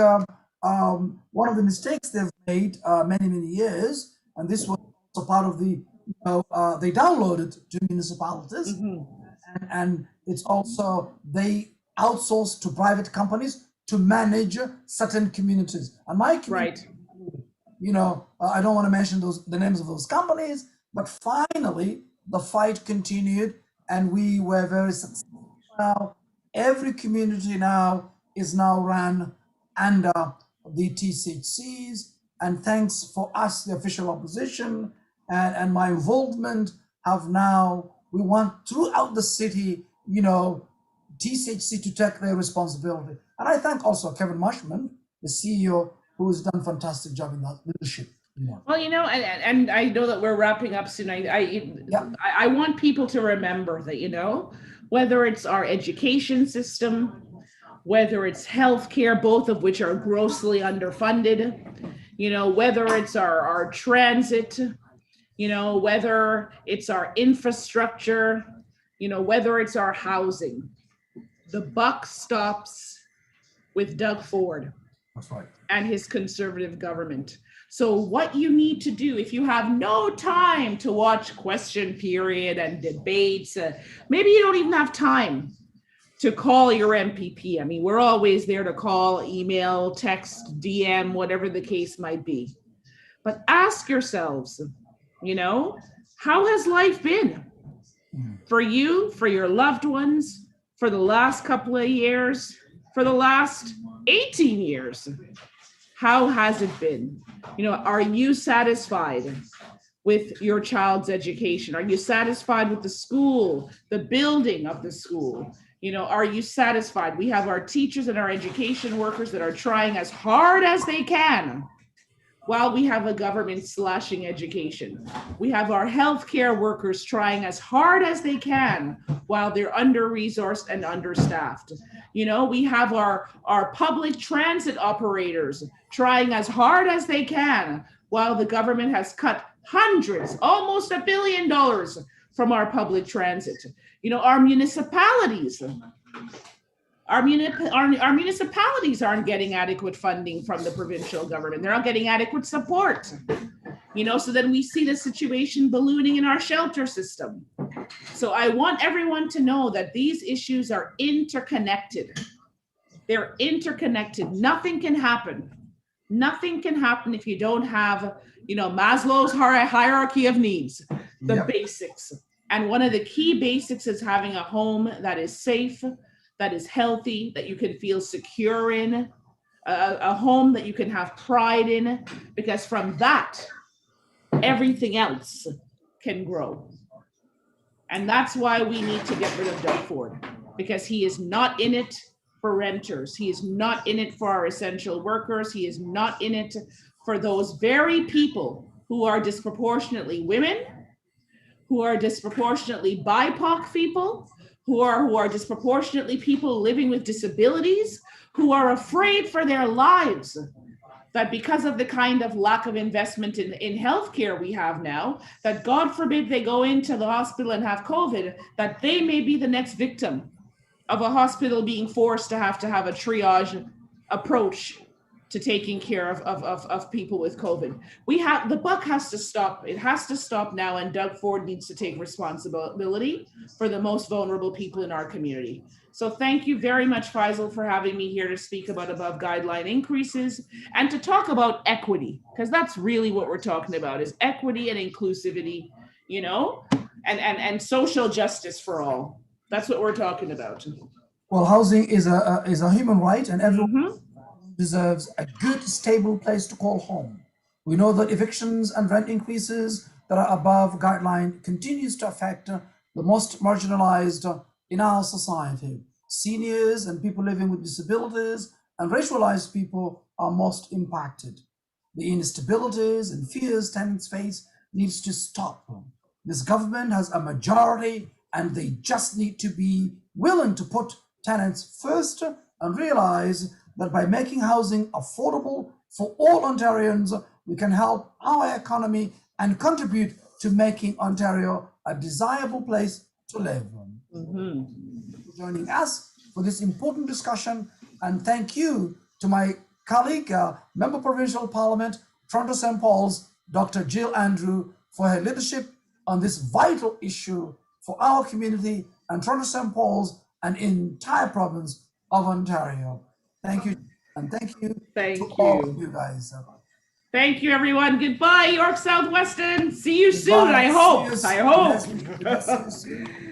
one of the mistakes they've made many years, and this was also part of the, they downloaded to municipalities. And it's also, they outsource to private companies to manage certain communities. And my community, I don't want to mention the names of those companies, but finally the fight continued, and we were very successful. Now every community now is now run under the TCHCs, and thanks for us, the official opposition, and my involvement have now, we want throughout the city, TCHC to take their responsibility. And I thank also Kevin Marshman, the CEO, who has done a fantastic job in that leadership. Well, and I know that we're wrapping up soon. I want people to remember that, whether it's our education system, whether it's healthcare, both of which are grossly underfunded, whether it's our transit, whether it's our infrastructure, whether it's our housing, the buck stops with Doug Ford. That's right. And his conservative government. So what you need to do, if you have no time to watch question period and debates, maybe you don't even have time to call your MPP. I mean, we're always there to call, email, text, DM, whatever the case might be. But ask yourselves, how has life been for you, for your loved ones, for the last couple of years, for the last 18 years? How has it been? Are you satisfied with your child's education? Are you satisfied with the school, the building of the school? Are you satisfied? We have our teachers and our education workers that are trying as hard as they can while we have a government slashing education. We have our healthcare workers trying as hard as they can while they're under-resourced and understaffed. We have our public transit operators trying as hard as they can while the government has cut hundreds, almost $1 billion from our public transit. You know, our municipalities aren't getting adequate funding from the provincial government. They're not getting adequate support. You know, so then we see the situation ballooning in our shelter system. So I want everyone to know that these issues are interconnected. They're interconnected. Nothing can happen. Nothing can happen if you don't have, you know, Maslow's hierarchy of needs, the basics. And one of the key basics is having a home that is safe, that is healthy, that you can feel secure in, a home that you can have pride in, because from that, everything else can grow. And that's why we need to get rid of Doug Ford, because he is not in it for renters. He is not in it for our essential workers. He is not in it for those very people who are disproportionately women, who are disproportionately BIPOC people, who are disproportionately people living with disabilities, who are afraid for their lives, that because of the kind of lack of investment in healthcare we have now, that God forbid they go into the hospital and have COVID, that they may be the next victim of a hospital being forced to have a triage approach to taking care of people with COVID. The buck has to stop. It has to stop now, and Doug Ford needs to take responsibility for the most vulnerable people in our community. So thank you very much, Faisal, for having me here to speak about above guideline increases and to talk about equity, because that's really what we're talking about, is equity and inclusivity, you know, and social justice for all. That's what we're talking about. Well, housing is a human right, and everyone deserves a good, stable place to call home. We know that evictions and rent increases that are above guideline continues to affect the most marginalized in our society. Seniors and people living with disabilities and racialized people are most impacted. The instabilities and fears tenants face needs to stop. This government has a majority, and they just need to be willing to put tenants first and realize that by making housing affordable for all Ontarians, we can help our economy and contribute to making Ontario a desirable place to live. For joining us for this important discussion, and thank you to my colleague, Member Provincial Parliament, Toronto St. Paul's, Dr. Jill Andrew, for her leadership on this vital issue for our community and Toronto St. Paul's and entire province of Ontario. Thank you, and thank you to all of you guys. Thank you, everyone. Goodbye, York Southwestern. See you soon. Goodbye. I hope. See you I hope. soon. Yes, see you soon.